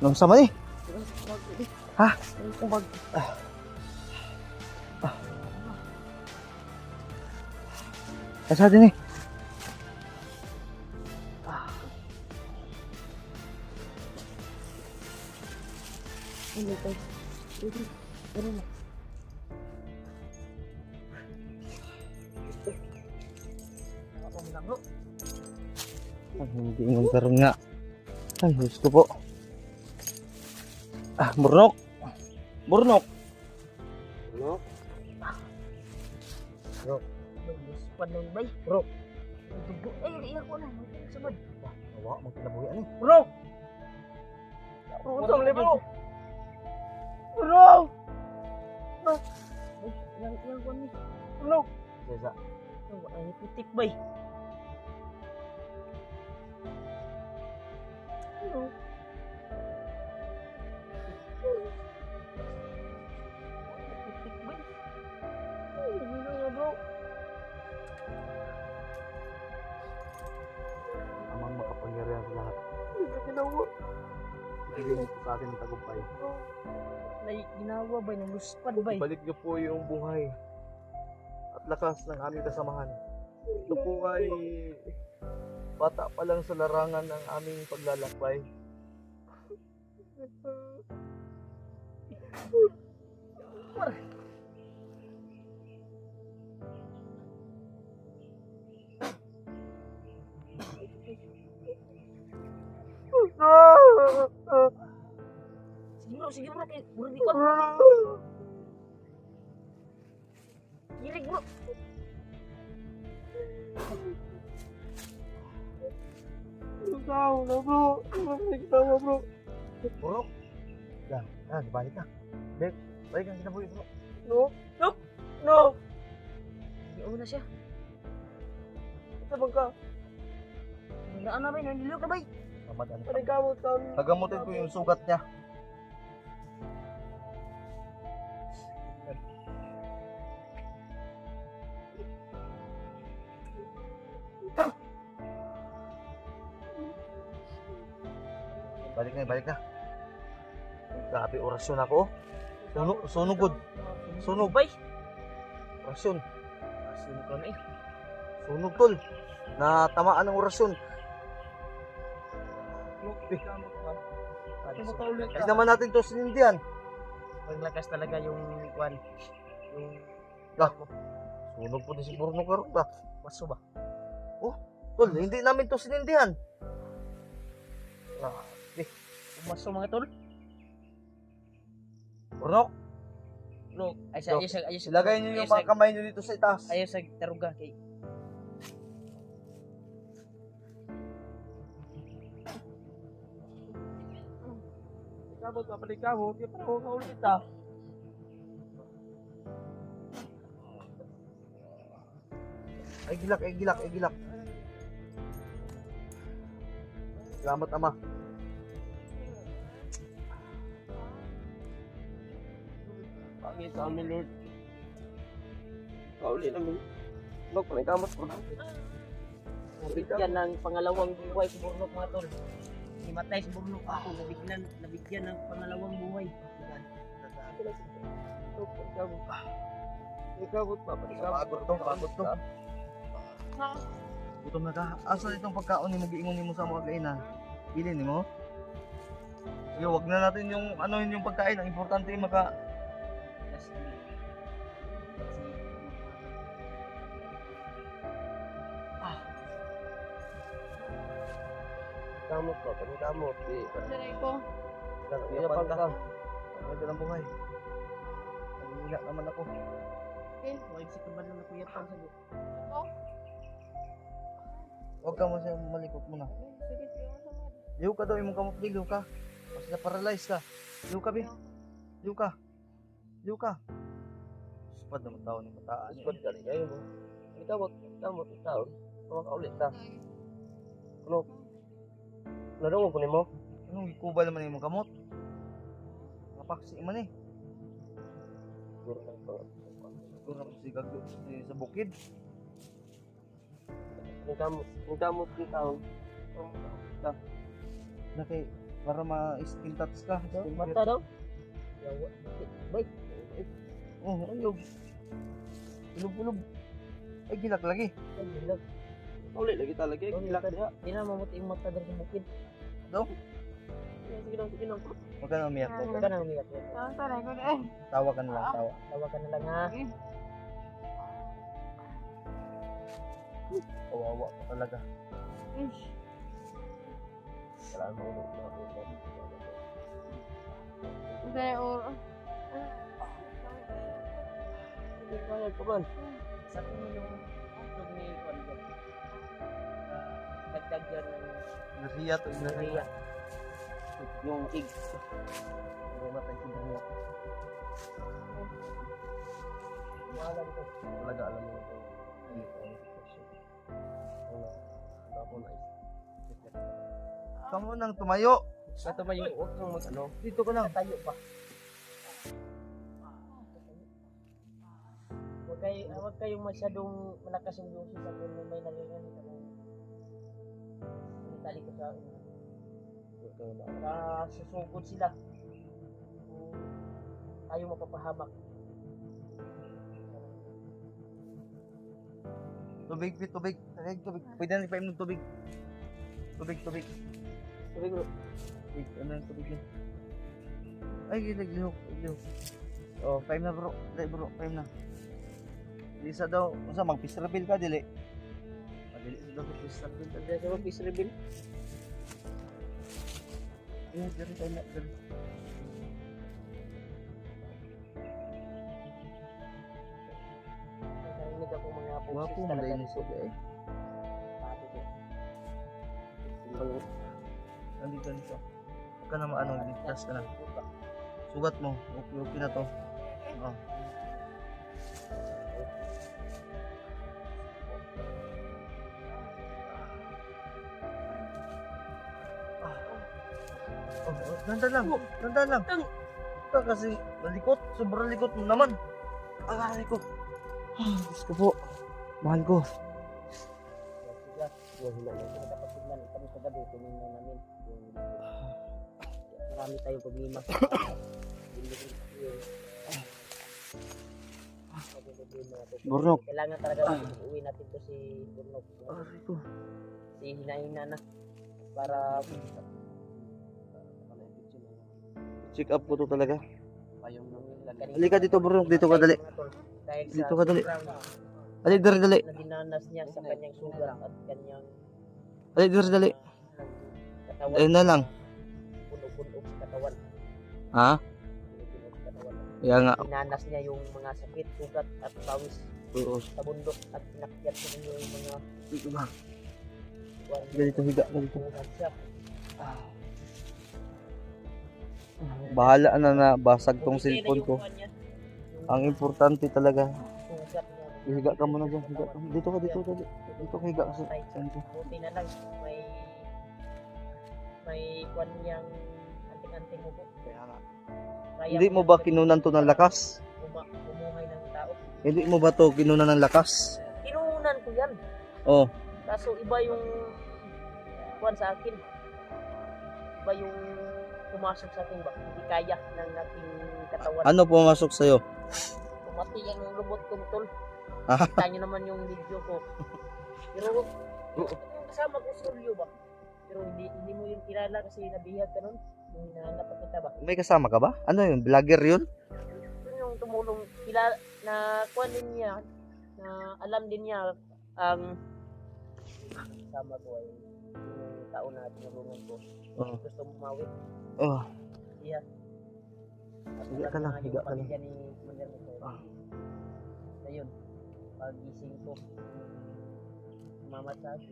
[SPEAKER 1] Nang sama ni. Hah? Asa din ni. Hindi ngon nga. Ay, gusto po. Burnok. Burnok.
[SPEAKER 3] Burnok?
[SPEAKER 1] Bro.
[SPEAKER 4] Panong bay.
[SPEAKER 1] Bro.
[SPEAKER 4] Ay, iya ko na. Sabad.
[SPEAKER 1] Awa, magkinabuhi ani.
[SPEAKER 3] Bro! Bro, saan bro? Bro!
[SPEAKER 4] Yang ko ni.
[SPEAKER 3] Bro!
[SPEAKER 1] Sesa.
[SPEAKER 4] Ay, putik bay. Putik bay.
[SPEAKER 3] Bro!
[SPEAKER 1] Amang makapangyarihan sa lahat.
[SPEAKER 3] Hindi ka ginawa.
[SPEAKER 1] Ibigay niyo sa atin ang tagumpay.
[SPEAKER 4] Nay ginawa bay ng luspad bay.
[SPEAKER 1] Balik niyo po yung buhay at lakas ng aming kasamahan. Ito po ay bata pa lang sa larangan ng aming paglalakbay.
[SPEAKER 4] Sige bro, kay bro di ko. Kirig bro.
[SPEAKER 3] Tahu na bro. Tahu bro.
[SPEAKER 1] Bro, yan, balik na. Balik ang kinabuhi bro.
[SPEAKER 3] No. No. No.
[SPEAKER 4] Di na siya.
[SPEAKER 3] Sabang ka.
[SPEAKER 4] Nandaan na bay, nandilok na bay.
[SPEAKER 1] Ramadan.
[SPEAKER 3] Ano gamot ka?
[SPEAKER 1] Nagamutin ko yung sugat niya. Balik na. Grabe, orasyon ako. Sunugod. Sunog.
[SPEAKER 4] Bay.
[SPEAKER 1] Orasyon.
[SPEAKER 4] Sunog ka na eh.
[SPEAKER 1] Sunog tol. Natamaan ng orasyon. Kasi naman natin to sinindihan.
[SPEAKER 4] Paglakas talaga yung kwan. Yung
[SPEAKER 1] Sunog po din si Bruno karon ba?
[SPEAKER 4] maso ba?
[SPEAKER 1] Tol, hindi namin to sinindihan.
[SPEAKER 4] Maso mga tol.
[SPEAKER 1] Burnok,
[SPEAKER 4] Look, ay sa
[SPEAKER 1] ilagay niyo yung mga kamay niyo dito sa itaas.
[SPEAKER 4] ayaw sa taruga kay
[SPEAKER 3] Kabot, papalikabot. Kaya parang ako kaulit ah.
[SPEAKER 1] Ay gilak, ay gilak, ay gilak. Salamat, Ama.
[SPEAKER 3] Pangit sa amin, Lord. Kaulit namin. Lord, palikabot ko na.
[SPEAKER 4] nabigyan ng pangalawang buhay si Burnok mga tol. Himatay si Burnok ako, nabigyan ng pangalawang buhay.
[SPEAKER 3] Palikabot. Palikabot pa, palikabot.
[SPEAKER 1] Pagod to, pagod to. Gutom na ka. Asa itong pagkaon ni mag-iingon mo sa mga kainan? Bilin mo? Sige, wag na natin yung ano yung pagkain. Ang importante yung
[SPEAKER 3] Palikabot pa, palikabot.
[SPEAKER 2] Saray ko.
[SPEAKER 1] Yapan ka. Maganda ng buhay. Nanginila naman ako.
[SPEAKER 2] Okay.
[SPEAKER 4] Huwag si kaban na nakuyatan sa loob.
[SPEAKER 1] Huwag ka mo siya malikot muna.
[SPEAKER 2] Sige, sige. Masama.
[SPEAKER 1] Liw ka daw, imong kamot liw ka. Kasi na-paralyze ka. Liw ka, Bi. Liw ka. Liw ka. Spad naman tao ni mataan.
[SPEAKER 3] Ispad ka rin kayo mo. Palikabot, palikabot, ikaw. Mga kaulit ta. Ano? Nadungo ko ni mo?
[SPEAKER 1] Anong ikubal naman imong kamot? Mapaksi man eh. Siguro na si Gaglo sa bukid.
[SPEAKER 3] Palikabot ikaw.
[SPEAKER 1] Na kay para ma-skin touch ka.
[SPEAKER 4] Mata daw? Bay,
[SPEAKER 1] Oh, ayog. Ulog-ulog. Ay, gilak lagi.
[SPEAKER 3] Kaulit lagi talaga. Gilak niya.
[SPEAKER 4] di na mamuti yung mata daw sa bukid.
[SPEAKER 1] Daw,
[SPEAKER 3] Sige lang, sige lang.
[SPEAKER 1] wag ka na umiyak.
[SPEAKER 4] Huwag ka nang umiyak.
[SPEAKER 2] Saray ko eh.
[SPEAKER 1] Tawa ka na lang, tawa.
[SPEAKER 4] Tawa ka na lang ha.
[SPEAKER 1] Kawawa ka talaga.
[SPEAKER 2] Ish.
[SPEAKER 3] Wala mo ulit na ako.
[SPEAKER 2] Hindi, or...
[SPEAKER 3] Hindi kaya ko man.
[SPEAKER 4] Sa kung yung itlog ni Juan dagdag yan ng
[SPEAKER 1] Nasiya to,
[SPEAKER 4] nariya. Yung ig.
[SPEAKER 1] Mamatay si Burnok.
[SPEAKER 4] Mahalan ko.
[SPEAKER 3] Talaga alam mo ito. Dito ang sitwasyon. Ano ako na
[SPEAKER 1] Kamu nang tumayo.
[SPEAKER 3] Sa tumayo, huwag kang mag-ano.
[SPEAKER 1] Dito ka lang.
[SPEAKER 4] Tayo pa. Huwag kayong masyadong malakas yung boses sa kung may narinig ako. Tali ko sa para susugod sila. Kung tayo mapapahamak.
[SPEAKER 1] Tubig, Pi, tubig. Tubig. Pwede na ipainom ng tubig. Tubig.
[SPEAKER 3] Tubig bro.
[SPEAKER 1] Tubig, ano yung tubig yun? Ay, lihok. Oh, paim na bro. Dali bro, paim na. Lisa daw, masa mag-pistrabil ka, dili. Dili sa daw pistrabil.
[SPEAKER 4] Tanda sa mga peace reveal.
[SPEAKER 1] Dili tayo na, dali.
[SPEAKER 4] Narinig ako mga
[SPEAKER 1] Wapo,
[SPEAKER 4] boses
[SPEAKER 1] malay
[SPEAKER 4] talaga
[SPEAKER 1] ni Sobe eh.
[SPEAKER 4] Pati ko.
[SPEAKER 1] Nandito. Huwag ka na maano, ligtas ka na. Sugat mo, okay na to. Oh. Dandan lang. Ito kasi malikot, sobrang likot mo naman. Aray ko. Diyos ko po. Mahal ko.
[SPEAKER 4] Yung hila na ito, dapat tignan kami sa gabi, tinignan namin. Marami tayong problema.
[SPEAKER 1] Burnok.
[SPEAKER 4] Kailangan talaga uwi natin to si Burnok.
[SPEAKER 1] Aray ko.
[SPEAKER 4] Si hina-hina na. Para
[SPEAKER 1] Check up ko to talaga.
[SPEAKER 4] payong
[SPEAKER 1] Halika dito Burnok, dito ka dali.
[SPEAKER 4] Dahil sa
[SPEAKER 1] Dito ka dali.
[SPEAKER 4] sobrang
[SPEAKER 1] Ali, dali.
[SPEAKER 4] na dinanas niya sa kanyang sugat at kanyang
[SPEAKER 1] Ali, dali.
[SPEAKER 4] katawan,
[SPEAKER 1] Ayun na lang.
[SPEAKER 4] puno-puno sa katawan.
[SPEAKER 1] Ha?
[SPEAKER 4] Puno-puno sa katawan.
[SPEAKER 1] Kaya nga.
[SPEAKER 4] Dinanas niya yung mga sakit, sugat at pawis
[SPEAKER 1] Oo.
[SPEAKER 4] sa bundok at pinakyat niya yung mga
[SPEAKER 1] Dito ba?
[SPEAKER 4] kuwan.
[SPEAKER 1] Ganito higa. Ganito.
[SPEAKER 4] Tuhan siya.
[SPEAKER 1] Bahala na basag tong
[SPEAKER 4] Buti na
[SPEAKER 1] cellphone
[SPEAKER 4] yung
[SPEAKER 1] ko.
[SPEAKER 4] kuwan niya, yung
[SPEAKER 1] Ang importante talaga.
[SPEAKER 4] sugat niya.
[SPEAKER 1] Higa ka muna dyan. Higa ka. Dito ka, dito ka. Dito ka higa ka sa cellphone.
[SPEAKER 4] Buti na lang may kuwan niyang anting-anting mo po.
[SPEAKER 1] Kaya nga.
[SPEAKER 4] Kaya
[SPEAKER 1] Hindi mo ba kinunan to ng lakas?
[SPEAKER 4] bumuhay ng tao?
[SPEAKER 1] Hindi mo ba to kinunan ng lakas?
[SPEAKER 4] Kinunan ko yan.
[SPEAKER 1] Oh.
[SPEAKER 4] Kaso iba yung kuwan sa akin. Iba yung pumasok sa akin ba? Hindi kaya ng aking katawan.
[SPEAKER 1] Ano pumasok sa'yo?
[SPEAKER 4] Pumati yan yung robot kong tol.
[SPEAKER 1] Ah.
[SPEAKER 4] Kita nyo naman yung video ko. Pero yung kasama ko Suryo ba? Pero hindi mo yung kilala kasi nabihag ka nun. Yung hinahanap pa kita ba?
[SPEAKER 1] May kasama ka ba? Ano yun? Vlogger yun?
[SPEAKER 4] Yun yung tumulong kilala na kuwan din niya na alam din niya ang kasama ko ay yung tao na tinulungan ko.
[SPEAKER 1] Oo.
[SPEAKER 4] Gusto bumawi.
[SPEAKER 1] Oh.
[SPEAKER 4] Iya.
[SPEAKER 1] Higa ka lang, higa ka lang.
[SPEAKER 4] Pamilya ni Commander Mikoy. Ayun, pagising ko, mamasage.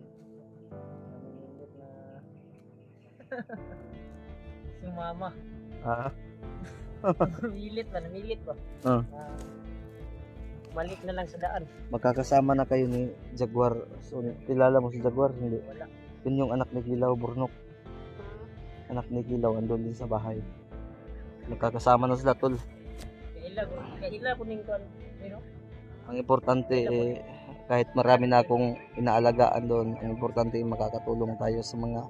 [SPEAKER 4] Namimilip na sumama.
[SPEAKER 1] Ah.
[SPEAKER 4] Namilit ba?
[SPEAKER 1] Ah.
[SPEAKER 4] Malik na lang sa daan.
[SPEAKER 1] Magkakasama na kayo ni Jaguar. So, kilala mo si Jaguar? Hindi.
[SPEAKER 4] Wala.
[SPEAKER 1] Yun yung anak ni Kilaw Burnok. Anak ni Kilaw, andun din sa bahay. Magkakasama na sila, tol.
[SPEAKER 4] Kaila ko ning kuan, you know?
[SPEAKER 1] Ang importante, kahit marami na akong inaalagaan doon, ang importante makakatulong tayo sa mga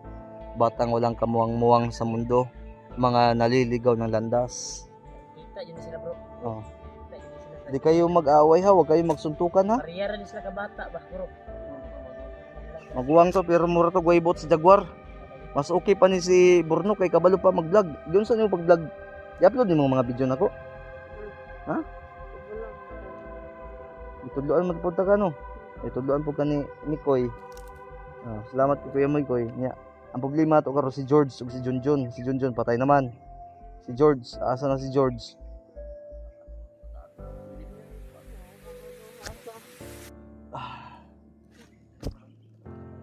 [SPEAKER 1] batang walang kamuwang-muwang sa mundo. Mga naliligaw ng landas.
[SPEAKER 4] Kita yun sila bro.
[SPEAKER 1] Oh.
[SPEAKER 4] Kita yun sila.
[SPEAKER 1] Di kayo mag-away ha, huwag kayo magsuntukan ha.
[SPEAKER 4] Pariyara din sila ka bata ba bro?
[SPEAKER 1] Maguwang to, pero mura to guwaybot si Jaguar. Mas okay pa ni si Burnok kay kabalo pa mag-vlog. Doon sa niyo pag-vlog. I-upload niyo mga video nako. Ha? Itudloan mo punta ka no. Itudloan po ka ni Mikoy. Salamat po kuya Mikoy. Nya. Ang problema to karo si George ug si Junjun. Si Junjun patay naman. Si George, asa na si George?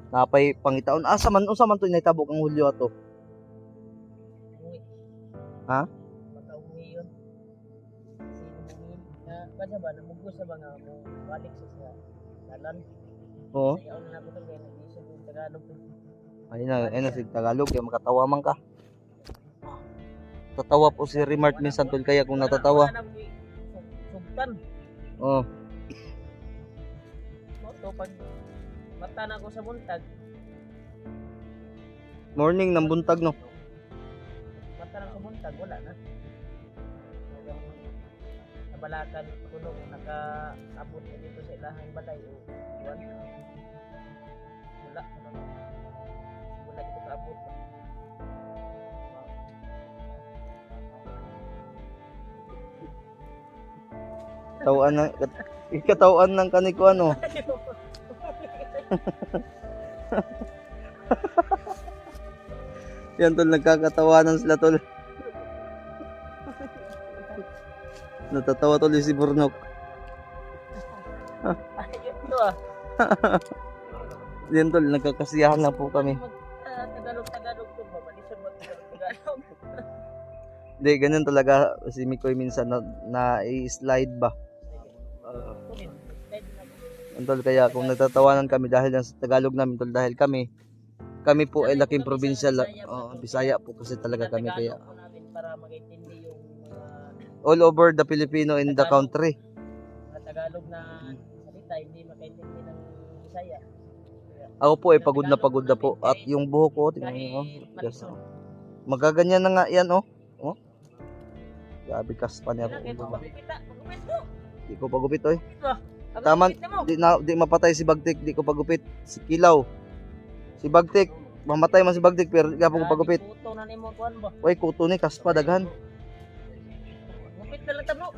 [SPEAKER 1] Napay pangitaon. Asa man unsa man to inaitabok ang Hulyo ato?
[SPEAKER 4] Uwi.
[SPEAKER 1] Ha?
[SPEAKER 4] Makauwi yun. Kasi kanya ba, namugo sa mga balik sa dalan.
[SPEAKER 1] Oo.
[SPEAKER 4] Kasi na ako ito, kaya nag-isip yung Tagalog.
[SPEAKER 1] Ayun na si Tagalog kaya makatawa man ka. Tatawa po si Remart minsan tol kaya kung natatawa.
[SPEAKER 4] Sugtan.
[SPEAKER 1] Oh,
[SPEAKER 4] So pag mata na ako sa buntag,
[SPEAKER 1] morning ng buntag no.
[SPEAKER 4] mata na sa buntag, wala na. Hanggang nabalakan, tulong, nakaabot na dito sa ilahang balay o buwan. Wala. Wala dito kaabot.
[SPEAKER 1] Tawaan na ikatawan ng kaniko ano. Yan tol nagkakatawanan sila tol. Natatawa tol si Burnok.
[SPEAKER 4] Ayun to ah.
[SPEAKER 1] Yan tol nagkakasiyahan lang po kami.
[SPEAKER 4] Tagalog to ba? Malisod mo Tagalog.
[SPEAKER 1] Hindi ganyan talaga si Mikoy minsan na i-slide ba. Tol kaya kung nagtatawanan kami dahil lang sa Tagalog namin tol dahil kami po ay laking probinsya Bisaya po kasi talaga kami kaya
[SPEAKER 4] Para makaintindi yung
[SPEAKER 1] all over the Filipino in the country.
[SPEAKER 4] Tagalog na salita, hindi makaintindi ng Bisaya.
[SPEAKER 1] Ako po ay pagod na po at yung buhok ko tingnan mo yes, magaganyan na nga yan oh. Grabe kaspa niya po. Di ko pagupit oy. Tama, di mapatay si Bagtik, di ko pagupit. Si Kilaw. Si Bagtik, mamatay man si Bagtik pero di ka ko pagupit.
[SPEAKER 4] Kuto na nimo kuan ba?
[SPEAKER 1] Oy, kuto ni kaspa daghan.
[SPEAKER 4] Gupit na lang tablo.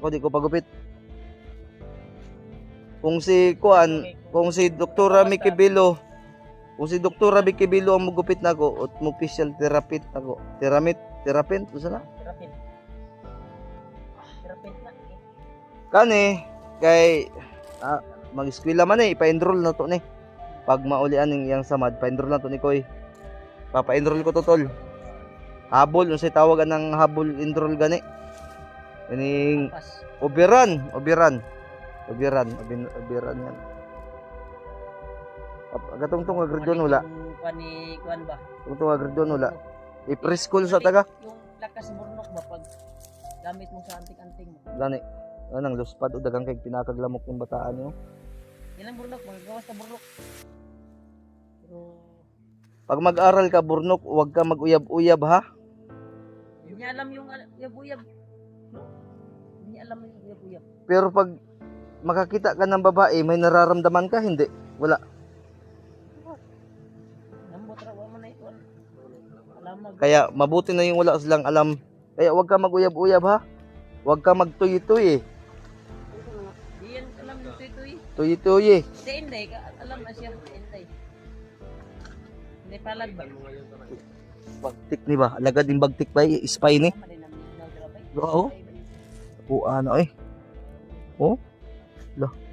[SPEAKER 1] Ko di ko pagupit. Kung si Dr. Mickey Bilo ang mugupit nako at mo official therapist nako. Terapin, usa na?
[SPEAKER 4] Terapin.
[SPEAKER 1] Kani, kay mag-eskwela man ipa-enroll na to ni. Pag maulian ng iyang samad, pa-enroll na to ni Koy. Papa-enroll ko to tol. Habol, unsay tawagan ng habol enroll gani. Kaning
[SPEAKER 4] Pas.
[SPEAKER 1] Oberan yan. Gatong tong agredon wala.
[SPEAKER 4] Yung kuan ni kuan ba?
[SPEAKER 1] Tong agredon wala. I-preschool sa taga.
[SPEAKER 4] Yung lakas burnok ba pag gamit mo sa anting-anting mo.
[SPEAKER 1] Gani. Anang luspad o dagang kay pinakaglamok ng bataan yo.
[SPEAKER 4] Ilang burnok magagawas ka burnok. Pero
[SPEAKER 1] Pag mag-aral ka burnok, huwag ka mag-uyab-uyab ha.
[SPEAKER 4] hindi niya alam yung uyab-uyab. Hindi niya alam yung uyab-uyab.
[SPEAKER 1] Pero pag makakita ka ng babae, may nararamdaman ka, hindi. Wala.
[SPEAKER 4] Nambot ra wa man na ito. Alam mag
[SPEAKER 1] Kaya mabuti na yung wala silang alam. Kaya huwag ka mag-uyab-uyab ha. Huwag ka magtuyi-tuyi.
[SPEAKER 4] di yan alam yung tuy-tuy.
[SPEAKER 1] Tuyi-tuyi.
[SPEAKER 4] Hindi, hindi. Alam na siya. Hindi. Hindi palag ba?
[SPEAKER 1] Bagtik ni ba? Alagad din bagtik ba? Spy ni?
[SPEAKER 4] Tama din namin yung nagdra ba?
[SPEAKER 1] Oo. O ano eh. Oh?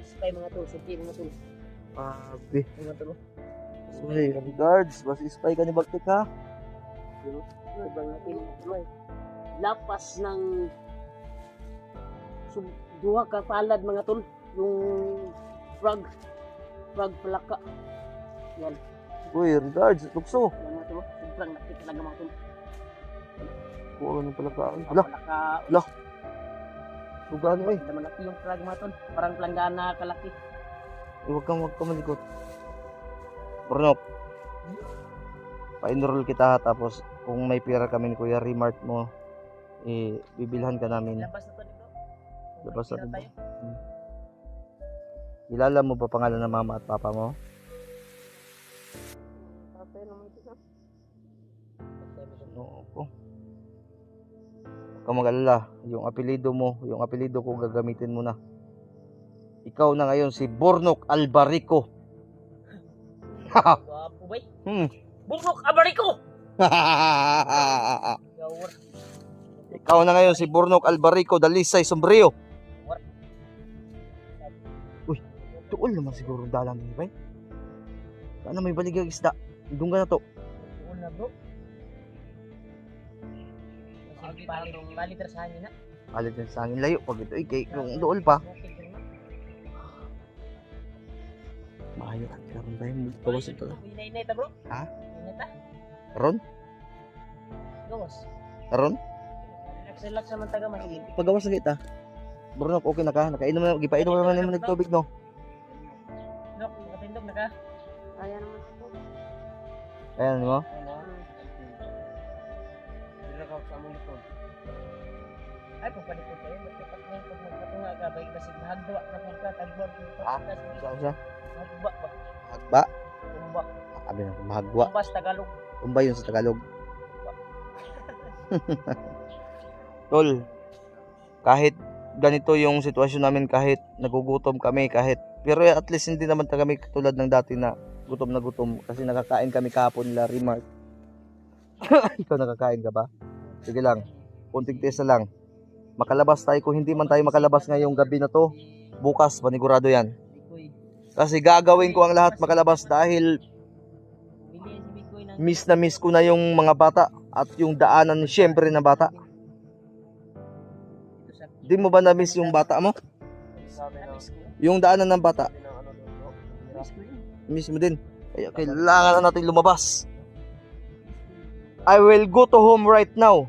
[SPEAKER 4] Spy mga tol. Suki mga tol.
[SPEAKER 1] Abi.
[SPEAKER 4] Mga tol.
[SPEAKER 1] Sorry, regards. Basta spy ka ni bagtik ha.
[SPEAKER 4] Lapas ng duha ka palad mga tol. Yung frog palaka. Yan.
[SPEAKER 1] Uy, regards. Tukso.
[SPEAKER 4] Yan mga tol. Sobrang nakita talaga mga tol.
[SPEAKER 1] Oo, ano pala ka? Ala,
[SPEAKER 4] Palaka.
[SPEAKER 1] sugano eh.
[SPEAKER 4] Malaki yung frog mga tol. Parang planggana kalaki.
[SPEAKER 1] Huwag ka malikot. Burnok. Pa-enroll kita ha, tapos kung may pera kami ni Kuya Remart mo, bibilhan ka namin.
[SPEAKER 4] Labas na to dito.
[SPEAKER 1] Labas na to.
[SPEAKER 4] tayo.
[SPEAKER 1] Kilala mo ba pangalan ng mama at papa mo?
[SPEAKER 2] Tatay naman kita.
[SPEAKER 1] Oo po. Huwag kang mag-alala. Yung apelido mo, yung apelido ko gagamitin mo na. Ikaw na ngayon si Burnok Albarico.
[SPEAKER 4] Wapo bay. Burnok Albarico. Gawar.
[SPEAKER 1] Ikaw na ngayon si Burnok Albarico Dalisay Sombrio. Uy, tuol naman siguro dalang ni bay. Ano may baligag isda? Dungga na to.
[SPEAKER 4] Una bro. Balik sa hangin na.
[SPEAKER 1] Alit na sa hangin layo pag ito kay kung dool pa. Maayo at karon tayo gawas ito.
[SPEAKER 4] Inay ta bro.
[SPEAKER 1] Ha?
[SPEAKER 4] Inay ta.
[SPEAKER 1] Ron?
[SPEAKER 4] Gawas.
[SPEAKER 1] Ron?
[SPEAKER 4] Relax naman taga mahigit.
[SPEAKER 1] Pagawas na kita. Burnok okay na ka? Nakainom na, gipainom naman naman ng tubig no.
[SPEAKER 4] Nok, nakatindog na ka.
[SPEAKER 2] Kaya naman po.
[SPEAKER 1] Ayan mo.
[SPEAKER 3] Dila ka sa among likod.
[SPEAKER 4] Ay, kung palikod kayo, magkapat na yung pag magpatunga ka, baik basig mahagdawa na kung ka, tagbag yung
[SPEAKER 1] Ha?
[SPEAKER 4] pagkakas.
[SPEAKER 1] Sa?
[SPEAKER 4] Hagba ba?
[SPEAKER 1] Hagba?
[SPEAKER 4] Tumba.
[SPEAKER 1] Abi na mahagwa.
[SPEAKER 4] Tumbas Tagalog.
[SPEAKER 1] Umbay yun sa Tagalog. Tol, kahit ganito yung sitwasyon namin, kahit nagugutom kami, pero at least hindi naman kami katulad ng dati na gutom kasi nakakain kami kahapon nila Remark. Ikaw nakakain ka ba? Sige lang, kunting tesa lang. Makalabas tayo, kung hindi man tayo makalabas ngayong gabi na to, bukas panigurado yan. Kasi gagawin ko ang lahat makalabas dahil
[SPEAKER 4] Bili si Bikoy ng
[SPEAKER 1] miss ko na yung mga bata at yung daanan syempre na bata.
[SPEAKER 4] dito sa
[SPEAKER 1] Di mo ba na-miss yung bata mo?
[SPEAKER 3] Sabi na
[SPEAKER 1] Yung daanan ng bata?
[SPEAKER 3] sabi ng ano doon bro.
[SPEAKER 1] Miss mo din. Kaya kailangan na natin lumabas. I will go to home right now.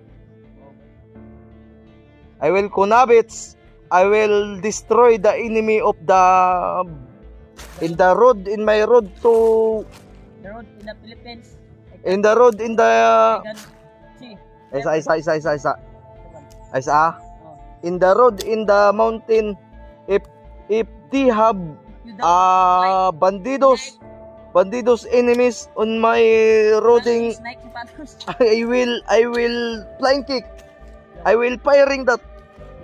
[SPEAKER 1] I will kunabits. I will destroy the enemy of the in my road to
[SPEAKER 4] the road in the Philippines.
[SPEAKER 1] in the road in the
[SPEAKER 4] See.
[SPEAKER 1] isa
[SPEAKER 4] Oh.
[SPEAKER 1] in the road in the mountain, if they have
[SPEAKER 4] You don't
[SPEAKER 1] bandidos enemies on my roading,
[SPEAKER 4] Snake and patos.
[SPEAKER 1] I will flying kick. I will firing that.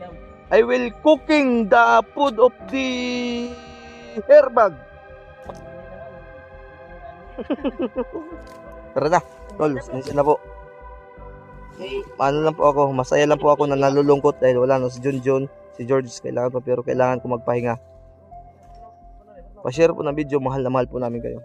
[SPEAKER 4] Yaw.
[SPEAKER 1] I will cooking the food of the airbag. Tara na, tol, minsan na po. Ano lang po ako, masaya lang po ako na nalulungkot dahil wala na si Junjun, si Ate George, kailangan pa, pero kailangan ko magpahinga. Pa-share po ng video, mahal na mahal po namin kayo.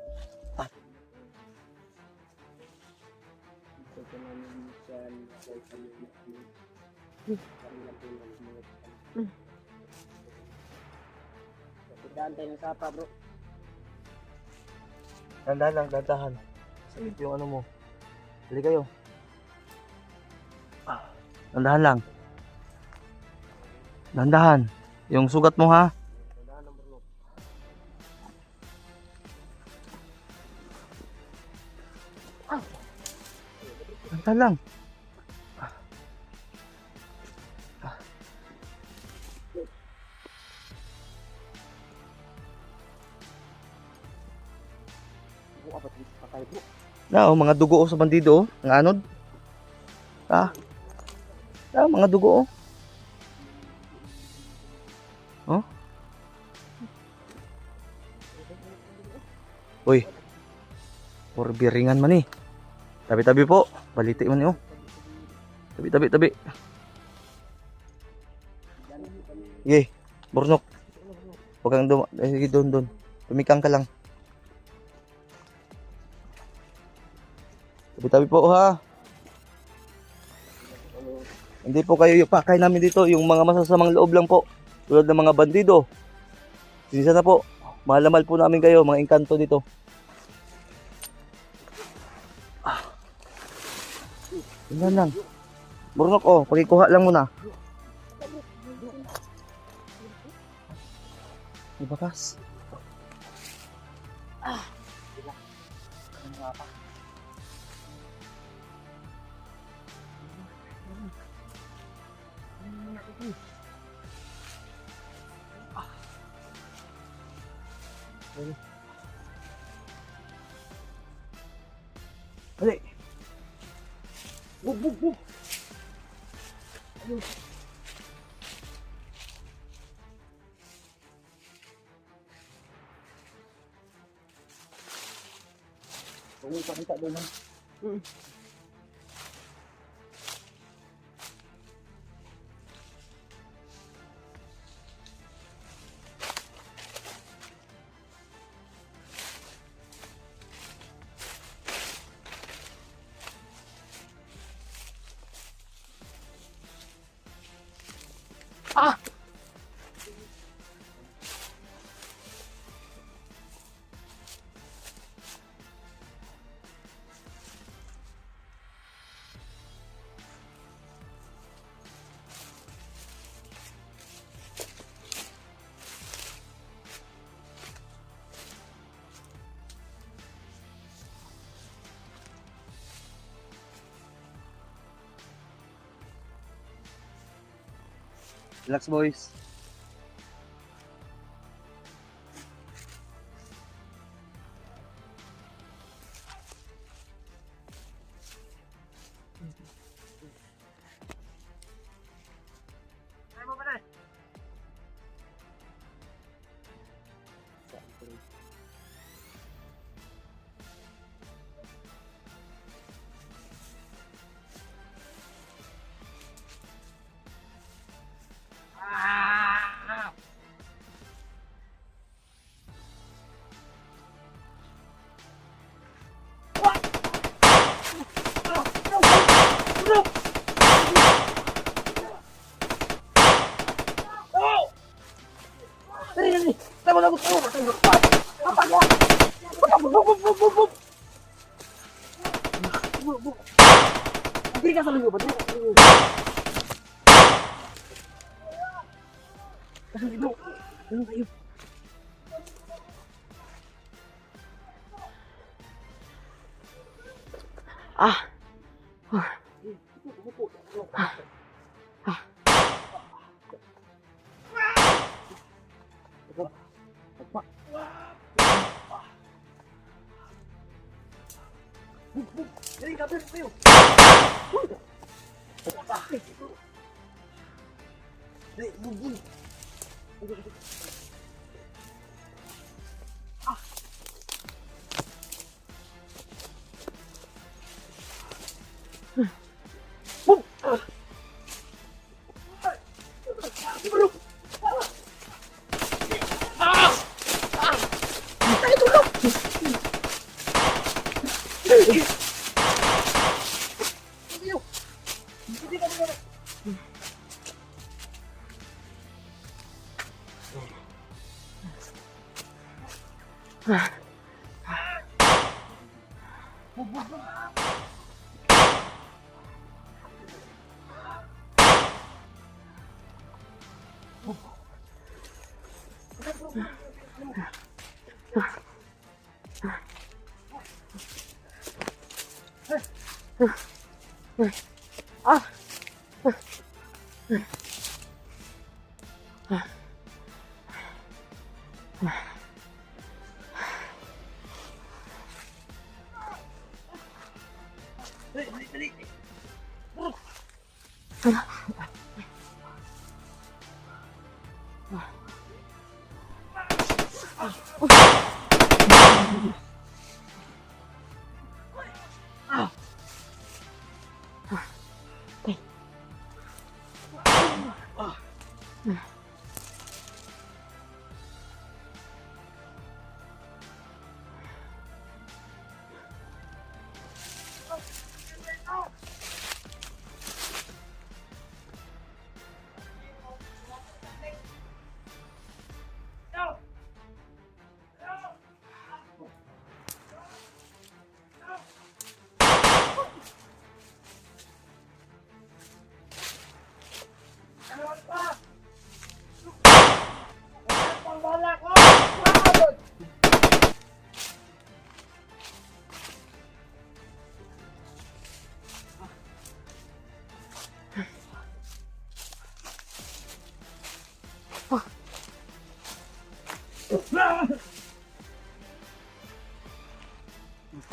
[SPEAKER 4] Daan tayo ng sapa, bro.
[SPEAKER 1] Dandahan lang, dandahan. Sakit yung ano mo. Dali kayo. Dandahan lang. Dandahan. Yung sugat mo ha. Dandahan lang. Na, mga dugo sa bandido, ang anod. Mga dugo. Oh. Uy. Puro biringan man eh. Tabi-tabi po. Baliti man eh oh. Tabi. Sige, Burnok. Huwag kang sige, doon. Tumikang ka lang. Tabi-tabi po ha. Hindi po kayo ipakay namin dito. Yung mga masasamang loob lang po. Tulad ng mga bandido. Sinisa na po. Mahal na mahal po namin kayo. Mga engkanto dito. Yan lang. Burnok oh. Pagikuha lang muna. Ibakas. Dali. Bug. Ayun. Pakita doon ha. Relax boys.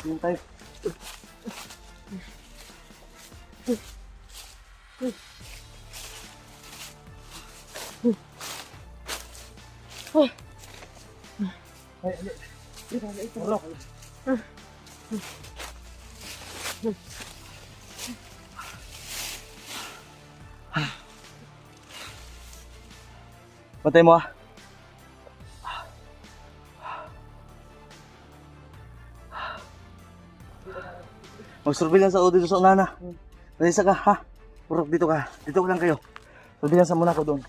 [SPEAKER 3] Yung tayo. Patay mo ah. Mag-surveillance ako dito sa unana. Nalisa ka ha. Purok dito ka. Dito lang kayo. Surveillance muna ako doon.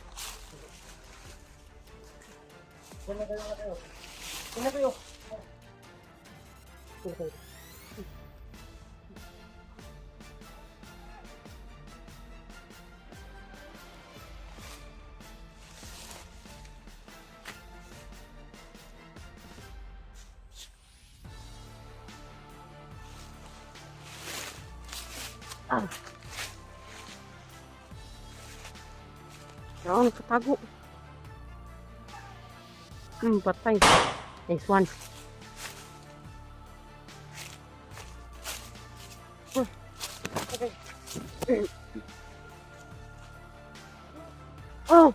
[SPEAKER 2] Yan, katago. Patay. Nice one. Oh!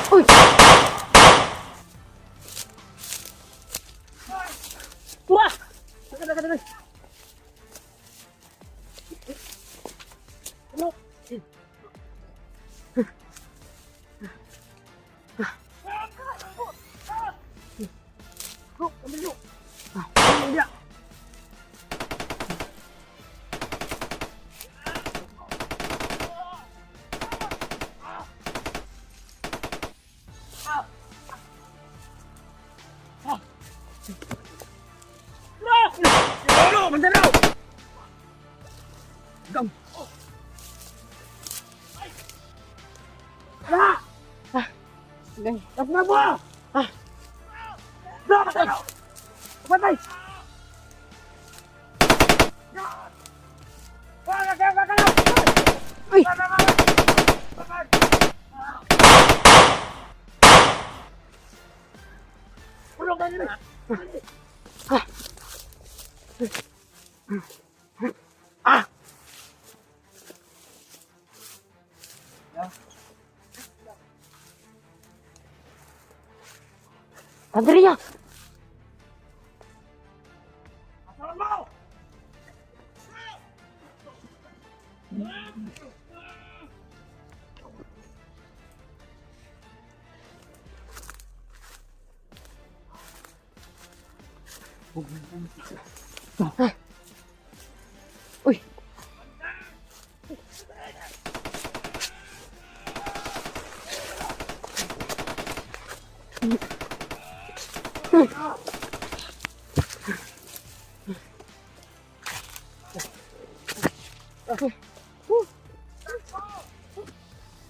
[SPEAKER 2] Uy! Wah! Dekat. Ano? Ambil yuk. Ambil dia. Gay. Uy! Andrea! Uy!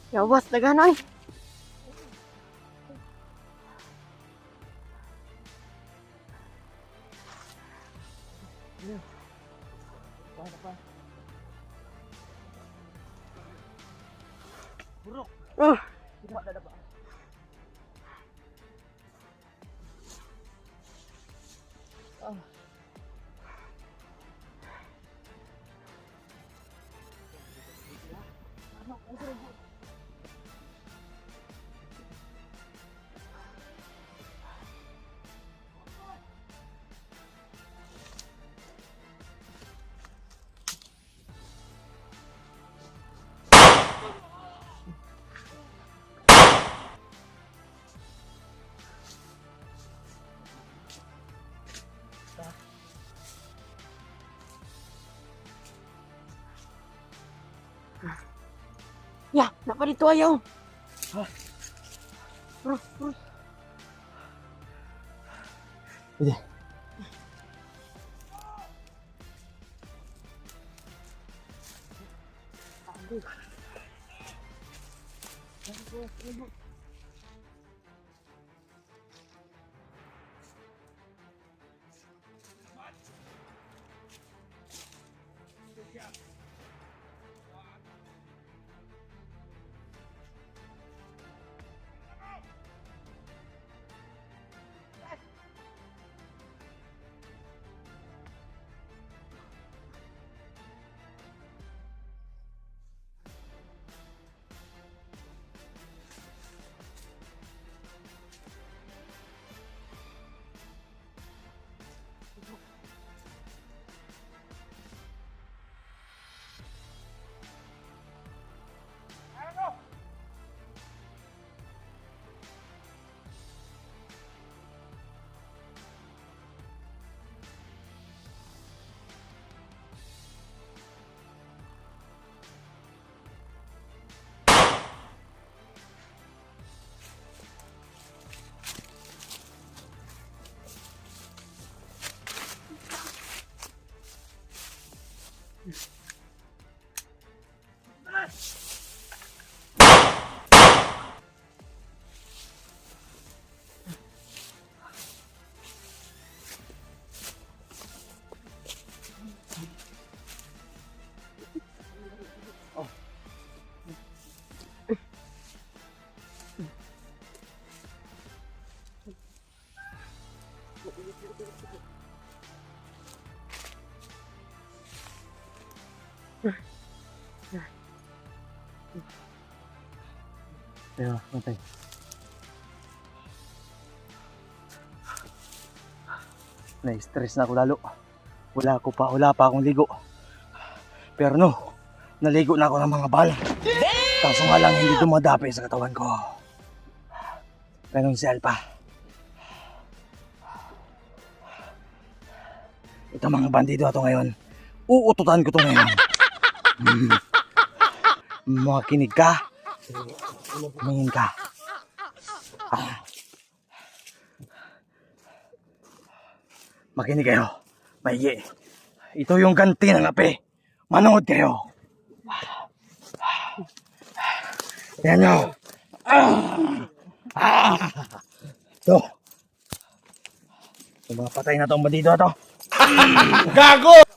[SPEAKER 2] Yawas, daganoy. Oh. Ya, kenapa dito ayaw?
[SPEAKER 1] Pwede. Pero, matay. Na-stress na ako lalo. Wala pa akong ligo. Pero no, naligo na ako ng mga bala. Kaso nga lang hindi dumadapi sa katawan ko. Ganun si Alpa. Ito mga bandido ato ngayon. Uututan ko to ngayon. Makinig ka. Tumingin ka. Makinig kayo. Maigi.
[SPEAKER 3] Ito yung ganti ng ape. Manood kayo. Yan nyo. Ito. Yung mga patay na tong bandido to. Gago!